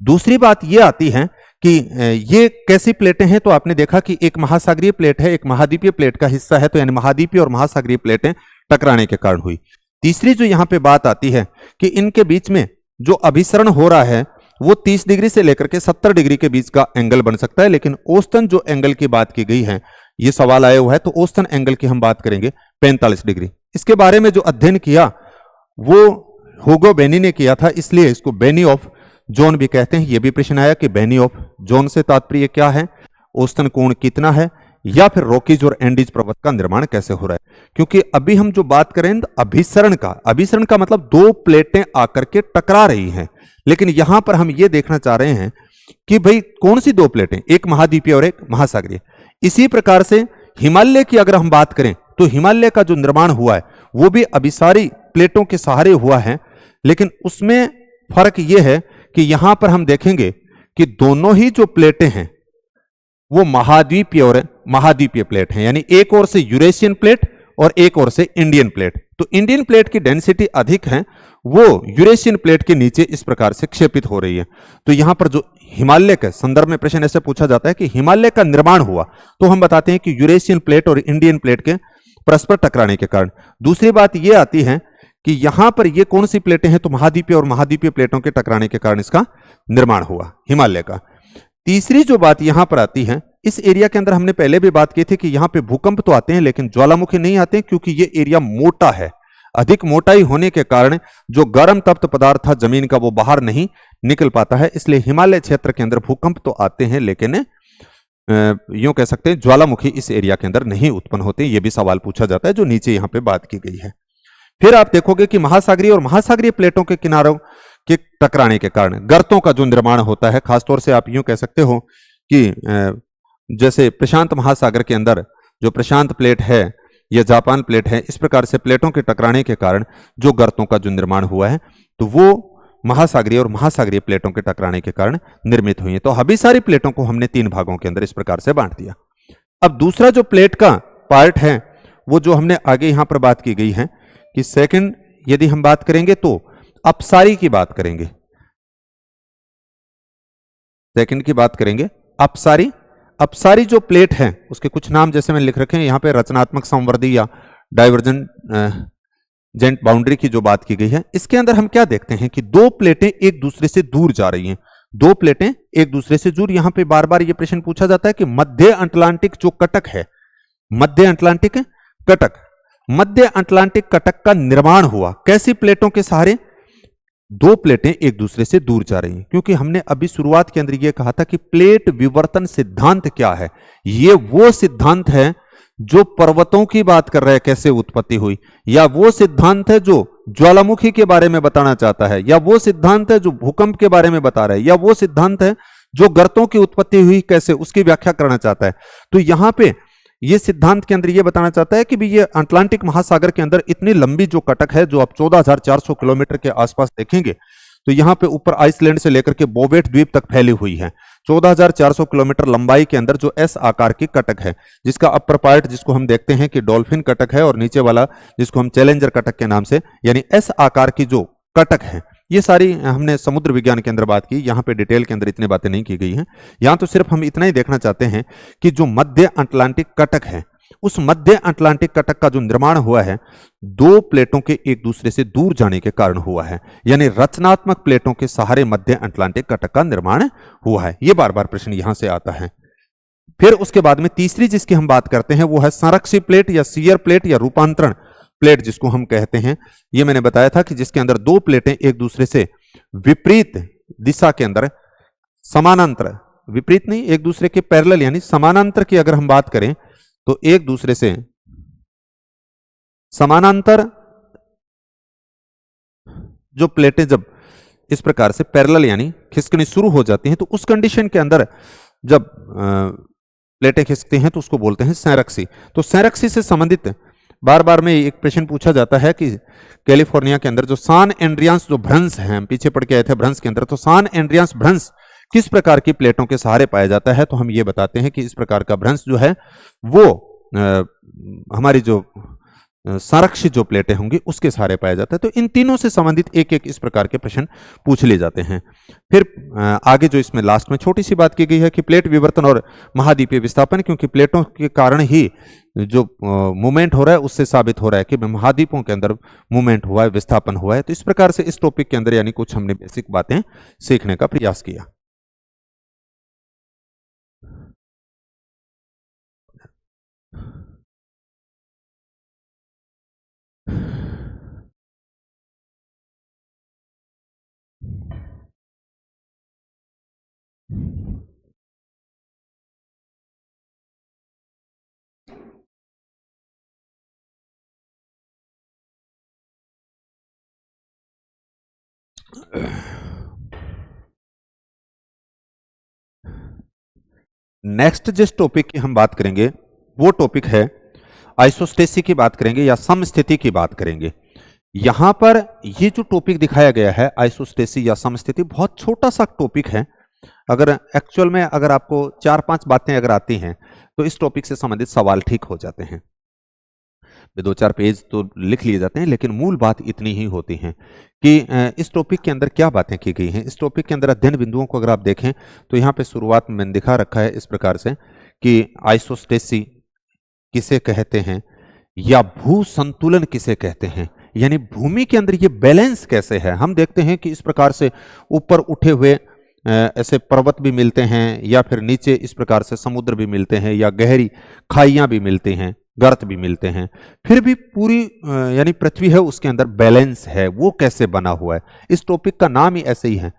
दूसरी बात यह आती है कि ये कैसी प्लेटें हैं, तो आपने देखा कि एक महासागरीय प्लेट है, एक महाद्वीपीय प्लेट का हिस्सा है, तो यानी महाद्वीपीय और महासागरीय प्लेटें टकराने के कारण हुई। तीसरी जो यहां पे बात आती है कि इनके बीच में जो अभिसरण हो रहा है वो 30 डिग्री से लेकर के 70 डिग्री के बीच का एंगल बन सकता है, लेकिन औसतन जो एंगल की बात की गई है, ये सवाल आया हुआ है, तो औसतन एंगल की हम बात करेंगे 45 डिग्री। इसके बारे में जो अध्ययन किया वो ह्यूगो बेनी ने किया था, इसलिए इसको बेनी ऑफ जोन भी कहते हैं। यह भी प्रश्न आया कि बेनी ऑफ जोन से तात्पर्य क्या है, औसतन कोण कितना है, या फिर रॉकीज और एंडीज पर्वत का निर्माण कैसे हो रहा है। क्योंकि अभी हम जो बात करें अभिसरण का, अभिसरण का मतलब दो प्लेटें आकर के टकरा रही हैं, लेकिन यहां पर हम ये देखना चाह रहे हैं कि भाई कौन सी दो प्लेटें, एक महाद्वीपीय और एक महासागरीय। इसी प्रकार से हिमालय की अगर हम बात करें तो हिमालय का जो निर्माण हुआ है वो भी अभिसारी प्लेटों के सहारे हुआ है, लेकिन उसमें फर्क यह है कि यहां पर हम देखेंगे कि दोनों ही जो प्लेटें हैं वो महाद्वीपीय और महाद्वीपीय प्लेट हैं, यानी एक ओर से यूरेशियन प्लेट और एक ओर से इंडियन प्लेट। तो इंडियन प्लेट की डेंसिटी अधिक है, वो यूरेशियन प्लेट के नीचे इस प्रकार से क्षेपित हो रही है। तो यहां पर जो हिमालय के संदर्भ में प्रश्न ऐसे पूछा जाता है कि हिमालय का निर्माण हुआ, तो हम बताते हैं कि यूरेशियन प्लेट और इंडियन प्लेट के परस्पर टकराने के कारण। दूसरी बात यह आती है कि यहां पर ये कौन सी प्लेटें हैं, तो महाद्वीपीय और महाद्वीपीय प्लेटों के टकराने के कारण इसका निर्माण हुआ हिमालय का। तीसरी जो बात यहां पर आती है, इस एरिया के अंदर हमने पहले भी बात की थी कि यहां पे भूकंप तो आते हैं लेकिन ज्वालामुखी नहीं आते, क्योंकि ये एरिया मोटा है। अधिक मोटाई होने के कारण जो गर्म तप्त पदार्थ था जमीन का वो बाहर नहीं निकल पाता है, इसलिए हिमालय क्षेत्र के अंदर भूकंप तो आते हैं लेकिन यूं कह सकते हैं ज्वालामुखी इस एरिया के अंदर नहीं उत्पन्न होते। ये भी सवाल पूछा जाता है जो नीचे यहां पे बात की गई है। फिर आप देखोगे कि महासागरीय और महासागरीय प्लेटों के किनारों के टकराने के कारण गर्तों का जो निर्माण होता है, खासतौर से आप यूं कह सकते हो कि जैसे प्रशांत महासागर के अंदर जो प्रशांत प्लेट है या जापान प्लेट है, इस प्रकार से प्लेटों के टकराने के कारण जो गर्तों का जो निर्माण हुआ है तो वो महासागरीय और महासागरीय प्लेटों के टकराने के कारण निर्मित हुई है। तो अभिसारी प्लेटों को हमने तीन भागों के अंदर इस प्रकार से बांट दिया। अब दूसरा जो प्लेट का पार्ट है वो जो हमने आगे यहां पर बात की गई है कि सेकंड यदि हम बात करेंगे तो अपसारी की बात करेंगे, सेकंड की बात करेंगे अपसारी। अपसारी जो प्लेट है उसके कुछ नाम जैसे मैंने लिख रखे हैं यहां पे, रचनात्मक संवर्धी या डाइवर्जेंट जेंट बाउंड्री की जो बात की गई है। इसके अंदर हम क्या देखते हैं कि दो प्लेटें एक दूसरे से दूर जा रही हैं, दो प्लेटें एक दूसरे से दूर। यहां पे बार बार ये प्रश्न पूछा जाता है कि मध्य अटलांटिक जो कटक है, मध्य अटलांटिक कटक, मध्य अटलांटिक कटक का निर्माण हुआ कैसी प्लेटों के सहारे, दो प्लेटें एक दूसरे से दूर जा रही हैं। क्योंकि हमने अभी शुरुआत के अंदर यह कहा था कि प्लेट विवर्तन सिद्धांत क्या है, यह वो सिद्धांत है जो पर्वतों की बात कर रहा है कैसे उत्पत्ति हुई, या वो सिद्धांत है जो ज्वालामुखी के बारे में बताना चाहता है, या वो सिद्धांत है जो भूकंप के बारे में बता रहा है, या वो सिद्धांत है जो गर्तों की उत्पत्ति हुई कैसे उसकी व्याख्या करना चाहता है। तो यहां पे ये सिद्धांत के अंदर ये बताना चाहता है कि भी ये अटलांटिक महासागर के अंदर इतनी लंबी जो कटक है जो आप 14,400 किलोमीटर के आसपास देखेंगे, तो यहां पे ऊपर आइसलैंड से लेकर के बोवेट द्वीप तक फैली हुई है। 14,400 किलोमीटर लंबाई के अंदर जो एस आकार की कटक है, जिसका अपर पार्ट जिसको हम देखते हैं कि डॉल्फिन कटक है और नीचे वाला जिसको हम चैलेंजर कटक के नाम से, यानी एस आकार की जो कटक है, ये सारी हमने समुद्र विज्ञान के अंदर बात की। यहां पे डिटेल के अंदर इतनी बातें नहीं की गई हैं। यहां तो सिर्फ हम इतना ही देखना चाहते हैं कि जो मध्य अटलांटिक कटक है, उस मध्य अटलांटिक कटक का जो निर्माण हुआ है दो प्लेटों के एक दूसरे से दूर जाने के कारण हुआ है, यानी रचनात्मक प्लेटों के सहारे मध्य अटलांटिक कटक का निर्माण हुआ है। यह बार बार प्रश्न यहां से आता है। फिर उसके बाद में तीसरी जिसकी हम बात करते हैं वो है संरक्षी प्लेट या सियर प्लेट या रूपांतरण प्लेट जिसको हम कहते हैं। ये मैंने बताया था कि जिसके अंदर दो प्लेटें एक दूसरे से विपरीत दिशा के अंदर समानांतर, विपरीत नहीं, एक दूसरे के पैरेलल यानी समानांतर की अगर हम बात करें तो एक दूसरे से समानांतर जो प्लेटें जब इस प्रकार से पैरेलल यानी खिसकनी शुरू हो जाती हैं तो उस कंडीशन के अंदर जब प्लेटें खिसकती हैं तो उसको बोलते हैं संरक्षी। तो संरक्षी से संबंधित बार बार में एक प्रश्न पूछा जाता है कि कैलिफोर्निया के अंदर जो सान एंड्रियास जो भ्रंश हैं, हम पीछे पढ़ के आए थे भ्रंश के अंदर, तो सान एंड्रियास भ्रंश किस प्रकार की प्लेटों के सहारे पाया जाता है, तो हम ये बताते हैं कि इस प्रकार का भ्रंश जो है वो हमारी जो संरक्षित जो प्लेटें होंगी उसके सहारे पाया जाता है। तो इन तीनों से संबंधित एक एक इस प्रकार के प्रश्न पूछ लिए जाते हैं। फिर आगे जो इसमें लास्ट में छोटी सी बात की गई है कि प्लेट विवर्तन और महाद्वीपीय विस्थापन, क्योंकि प्लेटों के कारण ही जो मूवमेंट हो रहा है उससे साबित हो रहा है कि महाद्वीपों के अंदर मूवमेंट हुआ है, विस्थापन हुआ है। तो इस प्रकार से इस टॉपिक के अंदर यानी कुछ हमने बेसिक बातें सीखने का प्रयास किया। नेक्स्ट जिस टॉपिक की हम बात करेंगे वो टॉपिक है आइसोस्टेसी की बात करेंगे या समस्थिति की बात करेंगे। यहां पर ये जो टॉपिक दिखाया गया है आइसोस्टेसी या समस्थिति बहुत छोटा सा टॉपिक है। अगर एक्चुअल में अगर आपको 4-5 बातें अगर आती हैं तो इस टॉपिक से संबंधित सवाल ठीक हो जाते हैं। 2-4 पेज तो लिख लिए जाते हैं, लेकिन मूल बात इतनी ही होती है कि इस टॉपिक के अंदर क्या बातें की गई हैं। इस टॉपिक के अंदर अध्ययन बिंदुओं को अगर आप देखें तो यहाँ पे शुरुआत में मैंने दिखा रखा है इस प्रकार से कि आइसोस्टेसी किसे कहते हैं या भू संतुलन किसे कहते हैं, यानी भूमि के अंदर ये बैलेंस कैसे है। हम देखते हैं कि इस प्रकार से ऊपर उठे हुए ऐसे पर्वत भी मिलते हैं या फिर नीचे इस प्रकार से समुद्र भी मिलते हैं या गहरी खाइयां भी मिलती हैं, गर्त भी मिलते हैं, फिर भी पूरी यानी पृथ्वी है उसके अंदर बैलेंस है। वो कैसे बना हुआ है, इस टॉपिक का नाम ही ऐसे ही है,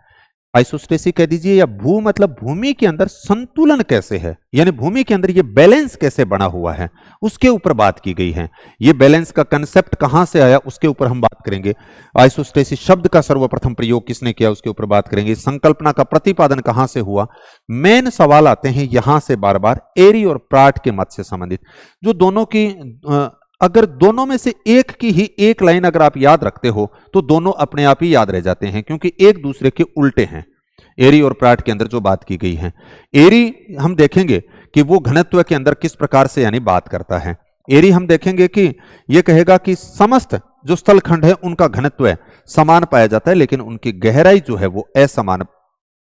आइसोस्टेसी कह दीजिए या भू मतलब भूमि के अंदर संतुलन कैसे है, यानी भूमि के अंदर ये बैलेंस कैसे बना हुआ है उसके ऊपर बात की गई है। ये बैलेंस का कंसेप्ट कहां से आया उसके ऊपर हम बात करेंगे। आइसोस्टेसी शब्द का सर्वप्रथम प्रयोग किसने किया उसके ऊपर बात करेंगे। संकल्पना का प्रतिपादन कहां से हुआ। मेन सवाल आते हैं यहां से बार बार एरी और प्राट के मत से संबंधित, जो दोनों की अगर दोनों में से एक की ही एक लाइन अगर आप याद रखते हो तो दोनों अपने आप ही याद रह जाते हैं, क्योंकि एक दूसरे के उल्टे हैं। एरी और प्राट के अंदर जो बात की गई है, एरी हम देखेंगे कि वो घनत्व के अंदर किस प्रकार से यानी बात करता है। एरी हम देखेंगे कि यह कहेगा कि समस्त जो स्थलखंड है उनका घनत्व समान पाया जाता है, लेकिन उनकी गहराई जो है वो असमान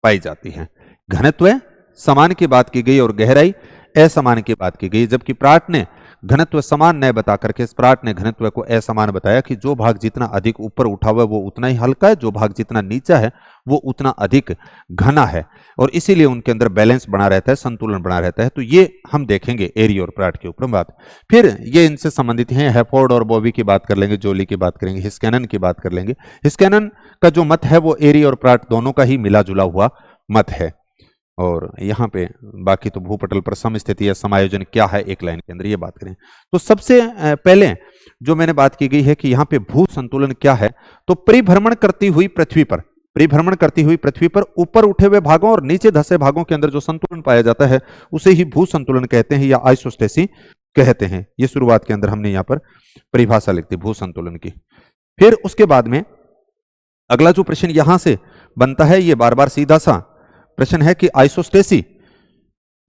पाई जाती है। घनत्व समान की बात की गई और गहराई असमान की बात की गई, जबकि प्राट ने घनत्व समान न बता करके प्राट ने घनत्व को असमान बताया कि जो भाग जितना अधिक ऊपर उठा हुआ है वो उतना ही हल्का है, जो भाग जितना नीचा है वो उतना अधिक घना है, और इसीलिए उनके अंदर बैलेंस बना रहता है, संतुलन बना रहता है। तो ये हम देखेंगे एरी और प्राट के ऊपर बात। फिर ये इनसे संबंधित हैं, हैफोर्ड और बॉबी की बात कर लेंगे, जोली की बात करेंगे, हिस्कैनन की बात कर लेंगे। हिस्कैनन का जो मत है वो एरी और प्राट दोनों का ही मिला जुला हुआ मत है। और यहाँ पे बाकी तो भूपटल पर समस्थिति या समायोजन क्या है एक लाइन के अंदर ये बात करें। तो सबसे पहले जो मैंने बात की गई है कि यहाँ पे भू संतुलन क्या है, तो परिभ्रमण करती हुई पृथ्वी पर, परिभ्रमण करती हुई पृथ्वी पर ऊपर उठे हुए भागों और नीचे धसे भागों के अंदर जो संतुलन पाया जाता है उसे ही भू संतुलन कहते हैं या आइसोस्टेसी कहते हैं। ये शुरुआत के अंदर हमने यहाँ पर परिभाषा लिख दी भू संतुलन की। फिर उसके बाद में अगला जो प्रश्न यहां से बनता है ये बार बार सीधा सा प्रश्न है कि आइसोस्टेसी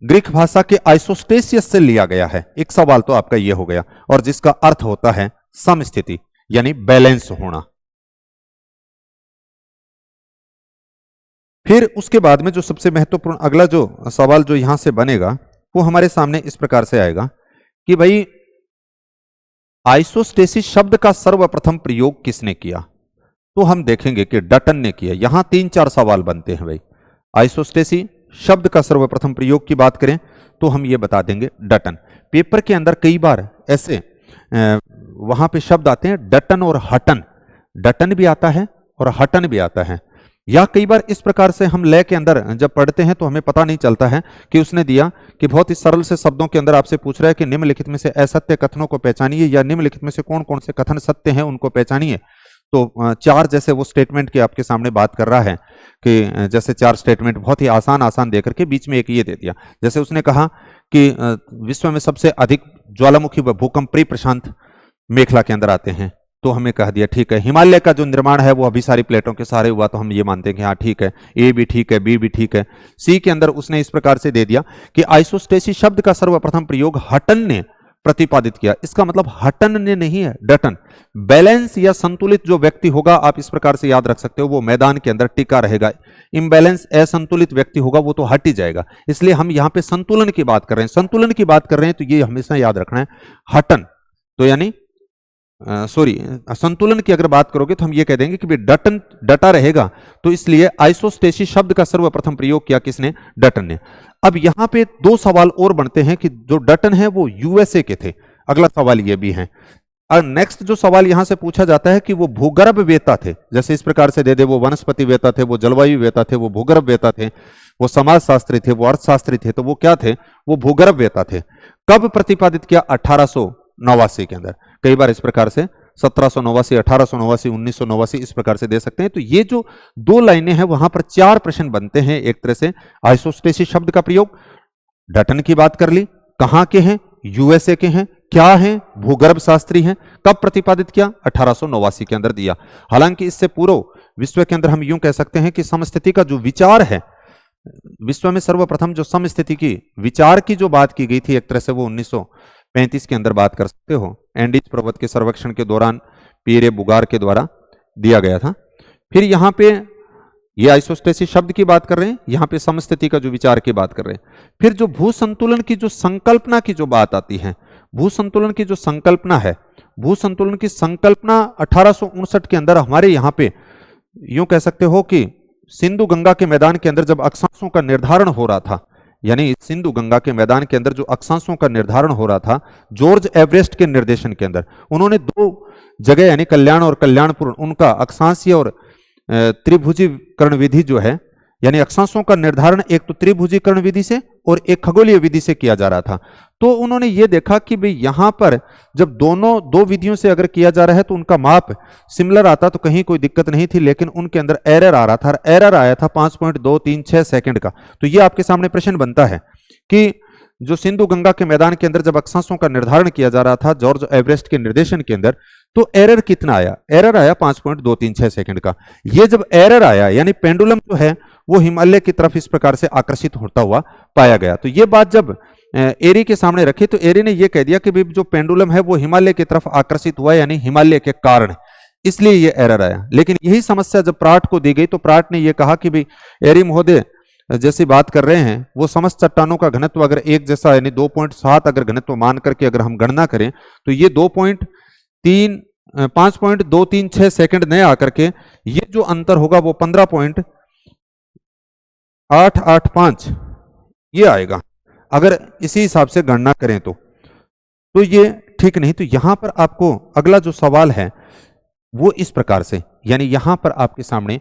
ग्रीक भाषा के आइसोस्टेसियस से लिया गया है। एक सवाल तो आपका यह हो गया, और जिसका अर्थ होता है समस्थिति यानी बैलेंस होना। फिर उसके बाद में जो सबसे महत्वपूर्ण अगला जो सवाल जो यहां से बनेगा वो हमारे सामने इस प्रकार से आएगा कि भाई आइसोस्टेसी शब्द का सर्वप्रथम प्रयोग किसने किया। तो हम देखेंगे कि डटन ने किया। यहां 3-4 सवाल बनते हैं भाई। आइसोस्टेसी शब्द का सर्वप्रथम प्रयोग की बात करें तो हम ये बता देंगे डटन। पेपर के अंदर कई बार ऐसे वहां पे शब्द आते हैं डटन और हटन, डटन भी आता है और हटन भी आता है, या कई बार इस प्रकार से हम लय के अंदर जब पढ़ते हैं तो हमें पता नहीं चलता है कि उसने दिया कि बहुत ही सरल से शब्दों के अंदर आपसे पूछ रहा है कि निम्नलिखित में से असत्य कथनों को पहचानिए या निम्नलिखित में से कौन कौन से कथन सत्य हैं उनको पहचानिए। तो 4 जैसे वो स्टेटमेंट की आपके सामने बात कर रहा है कि जैसे 4 स्टेटमेंट बहुत ही आसान देकर के बीच में एक ये दे दिया। जैसे उसने कहा कि विश्व में सबसे अधिक ज्वालामुखी व भूकंपी प्रशांत मेखला के अंदर आते हैं, तो हमें कह दिया ठीक है। हिमालय का जो निर्माण है वो अभिसारी प्लेटों के सहारे हुआ, तो हम ये मानते हैं कि हाँ ठीक है, ए भी ठीक है, बी भी ठीक है। सी के अंदर उसने इस प्रकार से दे दिया कि आइसोस्टेसी शब्द का सर्वप्रथम प्रयोग हटन ने प्रतिपादित किया। इसका मतलब हटन ने नहीं है, डटन। बैलेंस या संतुलित जो व्यक्ति होगा आप इस प्रकार से याद रख सकते हो, वो मैदान के अंदर टिका रहेगा। इम्बैलेंस असंतुलित व्यक्ति होगा वो तो हट ही जाएगा। इसलिए हम यहां पे संतुलन की बात कर रहे हैं, संतुलन की बात कर रहे हैं, तो ये हमेशा याद रखना है हटन। तो यानी संतुलन की अगर बात करोगे तो हम ये कह देंगे कि डटन डटा रहेगा, तो इसलिए आइसोस्टेसी शब्द का सर्वप्रथम प्रयोग किया किसने, डटन ने। अब यहां पे 2 सवाल और बनते हैं कि जो डटन है वो यूएसए के थे। अगला सवाल ये भी है, नेक्स्ट जो सवाल यहां से पूछा जाता है कि वो भूगर्भ वेता थे, जैसे इस प्रकार से दे दे, वो वनस्पति वेता थे, वो जलवायु वेता थे, वो भूगर्भ वेता थे, वो समाजशास्त्री थे, वो अर्थशास्त्री थे, तो वो क्या थे? वो भूगर्भ वेता थे। कब प्रतिपादित किया? 1889 के अंदर। कई बार इस प्रकार से 1789, 1889, 1989 इस प्रकार से दे सकते हैं। तो ये जो दो लाइनें हैं वहां पर 4 प्रश्न बनते हैं एक तरह से। आइसोस्टेसिस शब्द का प्रयोग, डटन की बात कर ली, कहां के हैं? यूएसए के हैं, क्या है? भूगर्भ शास्त्री हैं। कब प्रतिपादित किया? 1889 के अंदर दिया। हालांकि इससे पूर्व विश्व के अंदर हम यूं कह सकते हैं कि समस्थिति का जो विचार है, विश्व में सर्वप्रथम जो समस्थिति की विचार की जो बात की गई थी एक तरह से, वो 1935 के अंदर बात कर सकते हो। एंडीज पर्वत के सर्वेक्षण के दौरान पीरे बुगार के द्वारा दिया गया था। फिर यहां पे ये आइसोस्टेसिस शब्द की बात कर रहे हैं, यहां पे समस्थिति का जो विचार की बात कर रहे हैं। फिर जो भू संतुलन की जो संकल्पना की जो बात आती है, भू संतुलन की जो संकल्पना है, भू संतुलन की संकल्पना 1859 के अंदर हमारे यहां पे यूं कह सकते हो कि सिंधु गंगा के मैदान के अंदर जब अक्षांशों का निर्धारण हो रहा था, यानी सिंधु गंगा के मैदान के अंदर जो अक्षांशों का निर्धारण हो रहा था, जॉर्ज एवरेस्ट के निर्देशन के अंदर उन्होंने 2 जगह यानी कल्याण और कल्याणपुर, उनका अक्षांशीय और त्रिभुजीकरण विधि जो है, यानी अक्षांशों का निर्धारण एक तो त्रिभुजीकरण विधि से और एक खगोलीय विधि से किया जा रहा था। तो उन्होंने ये देखा कि भाई यहां पर जब दोनों 2 विधियों से अगर किया जा रहा है तो उनका माप सिमिलर आता तो कहीं कोई दिक्कत नहीं थी, लेकिन उनके अंदर एरर आ रहा था। एरर आया था 5.236 सेकंड का। तो ये आपके सामने प्रश्न बनता है कि जो सिंधु गंगा के मैदान के अंदर जब अक्षांशों का निर्धारण किया जा रहा था जॉर्ज एवरेस्ट के निर्देशन के अंदर, तो एरर कितना आया? एरर आया 5.236 सेकंड का। ये जब एरर आया यानी पेंडुलम जो है वो हिमालय की तरफ इस प्रकार से आकर्षित होता हुआ पाया गया। तो ये बात जब एरी के सामने रखी तो एरी ने यह कह दिया कि भाई जो पेंडुलम है वो हिमालय की तरफ आकर्षित हुआ, यानी हिमालय के कारण, इसलिए ये एरर आया। लेकिन यही समस्या जब प्राट को दी गई तो प्राट ने यह कहा कि भाई एरी महोदय जैसी बात कर रहे हैं, वो समस्त चट्टानों का घनत्व अगर एक जैसा यानी 2.7 अगर घनत्व मान करके अगर हम गणना करें तो ये 5.236 सेकंड नए आकर के ये जो अंतर होगा वो 15.885 ये आएगा अगर इसी हिसाब से गणना करें तो ये ठीक नहीं। तो यहां पर आपको अगला जो सवाल है वो इस प्रकार से, यानी यहां पर आपके सामने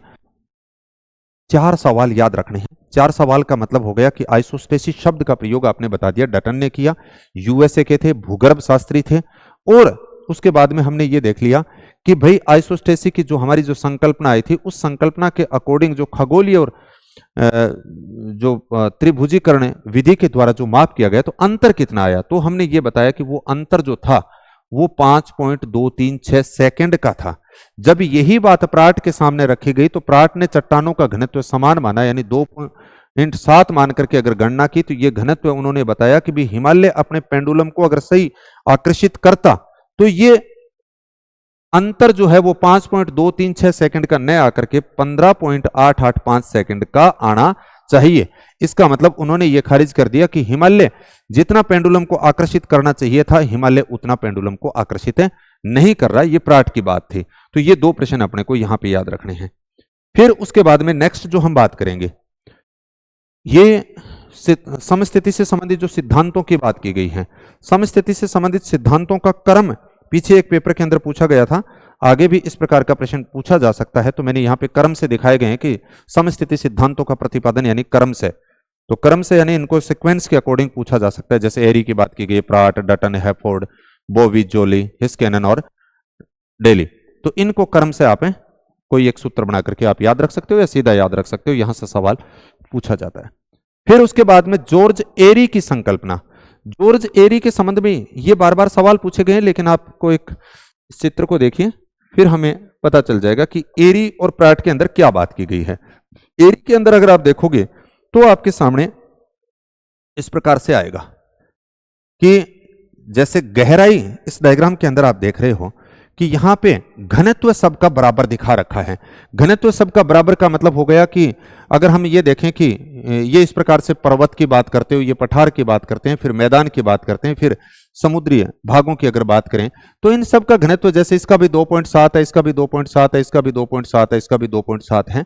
4 सवाल याद रखने हैं। 4 सवाल का मतलब हो गया कि आइसोस्टेसिस शब्द का प्रयोग आपने बता दिया, डटन ने किया, यूएसए के थे, भूगर्भ शास्त्री थे, और उसके बाद में हमने ये देख लिया कि भाई आइसोस्टेसिस की जो हमारी जो संकल्पना आई थी उस संकल्पना के अकॉर्डिंग जो खगोलीय और जो त्रिभुजीकरण विधि के द्वारा जो माप किया गया तो अंतर कितना आया। तो हमने ये बताया कि वो अंतर जो था वो 5.236 सेकंड का था। जब यही बात प्राट के सामने रखी गई तो प्राट ने चट्टानों का घनत्व समान माना, यानी 2.7 मान करके अगर गणना की तो ये घनत्व उन्होंने बताया कि भी हिमालय अपने पेंडुलम को अगर सही आकर्षित करता तो ये अंतर जो है वो 5.236 सेकंड का नए आकर के 15.885 सेकंड का आना चाहिए। इसका मतलब उन्होंने ये खारिज कर दिया कि हिमालय जितना पेंडुलम को आकर्षित करना चाहिए था हिमालय उतना पेंडुलम को आकर्षित नहीं कर रहा। ये प्राट की बात थी। तो ये 2 प्रश्न अपने को यहां पे याद रखने हैं। फिर उसके बाद में नेक्स्ट जो हम बात करेंगे ये समस्थिति से संबंधित जो सिद्धांतों की बात की गई है। समस्थिति से संबंधित सिद्धांतों का क्रम पीछे एक पेपर के अंदर पूछा गया था, आगे भी इस प्रकार का प्रश्न पूछा जा सकता है। तो मैंने यहाँ पे क्रम से दिखाए गए हैं कि समस्थिति सिद्धांतों का प्रतिपादन यानी क्रम से, तो क्रम से यानी इनको सीक्वेंस के अकॉर्डिंग पूछा जा सकता है। जैसे एरी की बात की गई, प्राट, डटन, हैफोर्ड, बोविज, जोली, हिस्केनन और डेली, तो इनको क्रम से आप कोई एक सूत्र बना करके आप याद रख सकते हो या सीधा याद रख सकते हो, यहां से सवाल पूछा जाता है। फिर उसके बाद में जॉर्ज एरी की संकल्पना। जॉर्ज एरी के संबंध में ये बार बार सवाल पूछे गए हैं, लेकिन आपको एक चित्र को देखिए फिर हमें पता चल जाएगा कि एरी और प्राट के अंदर क्या बात की गई है। एरी के अंदर अगर आप देखोगे तो आपके सामने इस प्रकार से आएगा कि जैसे गहराई इस डायग्राम के अंदर आप देख रहे हो कि यहां पे घनत्व सबका बराबर दिखा रखा है। घनत्व सबका बराबर का मतलब हो गया कि अगर हम ये देखें कि ये इस प्रकार से पर्वत की बात करते हो, ये पठार की बात करते हैं, फिर मैदान की बात करते हैं, फिर समुद्री भागों की अगर बात करें तो इन सब का घनत्व जैसे इसका भी 2.7 है, इसका भी 2.7 है, इसका भी 2.7 है, इसका भी 2.7 है।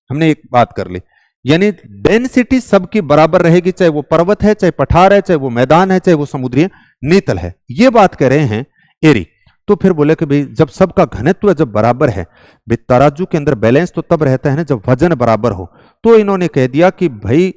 हमने एक बात कर ली, यानी डेंसिटी सबकी बराबर रहेगी, चाहे वो पर्वत है, चाहे पठार है, चाहे वो मैदान है, चाहे वो समुद्री नीतल है। ये बात कर रहे हैं एरी। तो फिर बोले कि भाई जब सबका घनत्व जब बराबर है, भाई तराजू के अंदर बैलेंस तो तब रहता है ना जब वजन बराबर हो। तो इन्होंने कह दिया कि भाई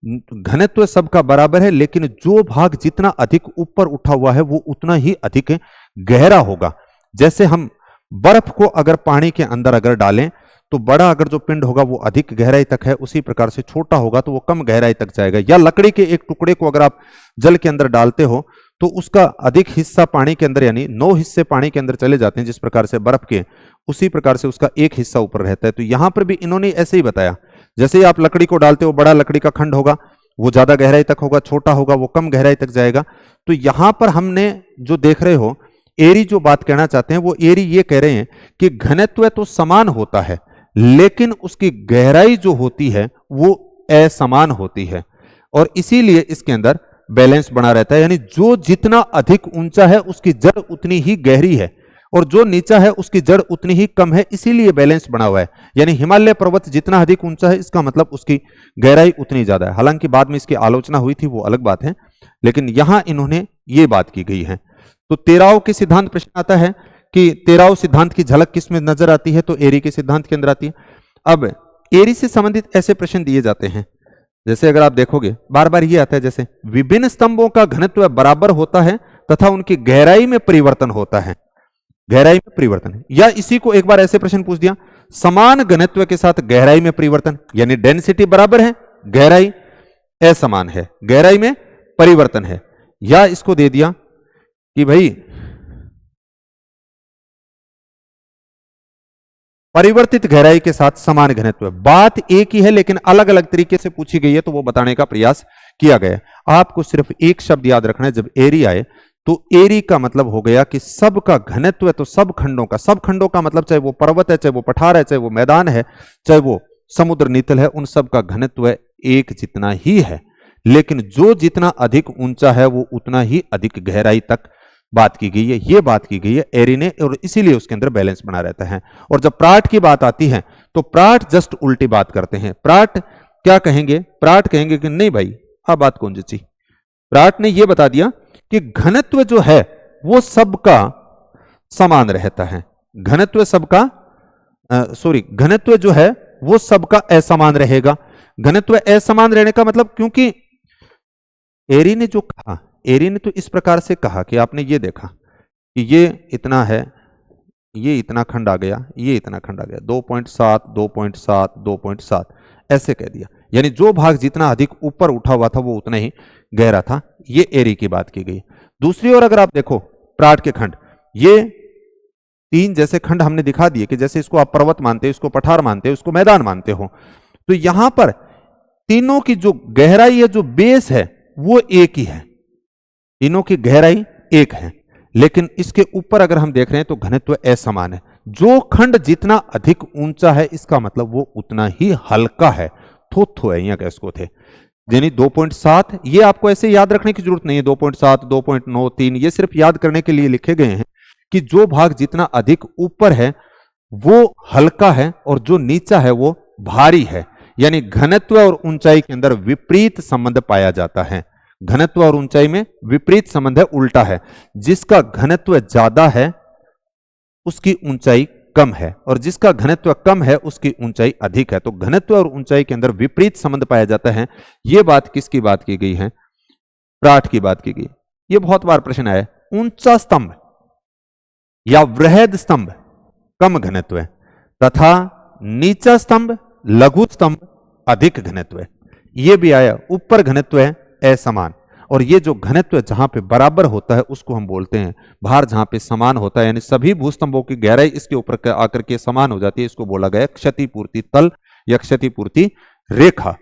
घनत्व सबका बराबर है, लेकिन जो भाग जितना अधिक ऊपर उठा हुआ है वो उतना ही अधिक गहरा होगा। जैसे हम बर्फ को अगर पानी के अंदर अगर डालें तो बड़ा अगर जो पिंड होगा वो अधिक गहराई तक है, उसी प्रकार से छोटा होगा तो वो कम गहराई तक जाएगा। या लकड़ी के एक टुकड़े को अगर आप जल के अंदर डालते हो तो उसका अधिक हिस्सा पानी के अंदर, यानी 9 हिस्से पानी के अंदर चले जाते हैं जिस प्रकार से बर्फ के, उसी प्रकार से उसका एक हिस्सा ऊपर रहता है। तो यहां पर भी इन्होंने ऐसे ही बताया, जैसे ही आप लकड़ी को डालते हो, बड़ा लकड़ी का खंड होगा वो ज्यादा गहराई तक होगा, छोटा होगा वो कम गहराई तक जाएगा। तो यहां पर हमने जो देख रहे हो, एरी जो बात कहना चाहते हैं वो एरी ये कह रहे हैं कि घनत्व तो समान होता है लेकिन उसकी गहराई जो होती है वो असमान होती है, और इसीलिए इसके अंदर बैलेंस बना रहता है। यानी जो जितना अधिक ऊंचा है उसकी जड़ उतनी ही गहरी है, और जो नीचा है उसकी जड़ उतनी ही कम है, इसीलिए बैलेंस बना हुआ है। यानी हिमालय पर्वत जितना अधिक ऊंचा है इसका मतलब उसकी गहराई उतनी ज्यादा है। हालांकि बाद में इसकी आलोचना हुई थी, वो अलग बात है, लेकिन यहां इन्होंने ये बात की गई है। तो तेराव के सिद्धांत प्रश्न आता है कि तेराव सिद्धांत की झलक किस में नजर आती है, तो एरी के सिद्धांत के अंदर आती है। अब एरी से संबंधित ऐसे प्रश्न दिए जाते हैं, जैसे अगर आप देखोगे बार बार ये आता है, जैसे विभिन्न स्तंभों का घनत्व बराबर होता है तथा उनकी गहराई में परिवर्तन होता है, गहराई में परिवर्तन है। या इसी को एक बार ऐसे प्रश्न पूछ दिया, समान घनत्व के साथ गहराई में परिवर्तन, यानी डेंसिटी बराबर है, गहराई असमान है, गहराई में परिवर्तन है। या इसको दे दिया कि भाई परिवर्तित गहराई के साथ समान घनत्व, बात एक ही है लेकिन अलग अलग तरीके से पूछी गई है, तो वो बताने का प्रयास किया गया। आपको सिर्फ एक शब्द याद रखना है, जब एरी आए तो एरी का मतलब हो गया कि सबका घनत्व, तो सब खंडों का मतलब चाहे वो पर्वत है, चाहे वो पठार है, चाहे वो मैदान है, चाहे वो समुद्र नीतल है, उन सब का घनत्व एक जितना ही है, लेकिन जो जितना अधिक ऊंचा है वो उतना ही अधिक गहराई तक बात की गई है। ये बात की गई है एरी ने, और इसीलिए उसके अंदर बैलेंस बना रहता है। और जब प्राट की बात आती है तो प्राट जस्ट उल्टी बात करते हैं। प्राट क्या कहेंगे, प्राट कहेंगे कि नहीं भाई अब बात कौन जी, प्राट ने यह बता दिया कि घनत्व जो है वो सबका समान रहता है, घनत्व सबका घनत्व जो है वो सबका असमान रहेगा। घनत्व असमान रहने का मतलब, क्योंकि एरी ने जो कहा, एरी ने तो इस प्रकार से कहा कि आपने ये देखा कि ये इतना है, ये इतना खंड आ गया, ये इतना खंड आ गया, 2.7 2.7 2.7 ऐसे कह दिया, यानी जो भाग जितना अधिक ऊपर उठा हुआ था वो उतना ही गहरा था। ये एरी की बात की गई। दूसरी ओर अगर आप देखो प्राट के खंड, ये 3 जैसे खंड हमने दिखा दिए कि जैसे इसको आप पर्वत मानते हो, इसको पठार मानते हो, इसको मैदान मानते हो, तो यहां पर तीनों की जो गहराई है, जो बेस है वो एक ही है, तीनों की गहराई एक है, लेकिन इसके ऊपर अगर हम देख रहे हैं तो घनत्व असमान है। जो खंड जितना अधिक ऊंचा है इसका मतलब वो उतना ही हल्का है, थोथो है, यहां इसको थे, यानी 2.7 ये आपको ऐसे याद रखने की जरूरत नहीं है, 2.7 2.9 3 ये सिर्फ याद करने के लिए लिखे गए हैं कि जो भाग जितना अधिक ऊपर है वो हल्का है और जो नीचा है वो भारी है। यानी घनत्व और ऊंचाई के अंदर विपरीत संबंध पाया जाता है, घनत्व और ऊंचाई में विपरीत संबंध है, उल्टा है। जिसका घनत्व ज्यादा है उसकी ऊंचाई कम है, और जिसका घनत्व कम है उसकी ऊंचाई अधिक है। तो घनत्व और ऊंचाई के अंदर विपरीत संबंध पाया जाता है। यह बात किसकी बात की गई है, प्राट की बात की गई। यह बहुत बार प्रश्न आया, ऊंचा स्तंभ या वृहद स्तंभ कम घनत्व है तथा नीचा स्तंभ लघु स्तंभ अधिक घनत्व है। यह भी आया, ऊपर घनत्व है असमान, और ये जो घनत्व जहां पे बराबर होता है उसको हम बोलते हैं भार, जहां पे समान होता है, यानी सभी भूस्तंभों की गहराई इसके ऊपर आकर के समान हो जाती है, इसको बोला गया क्षतिपूर्ति तल या क्षतिपूर्ति रेखा।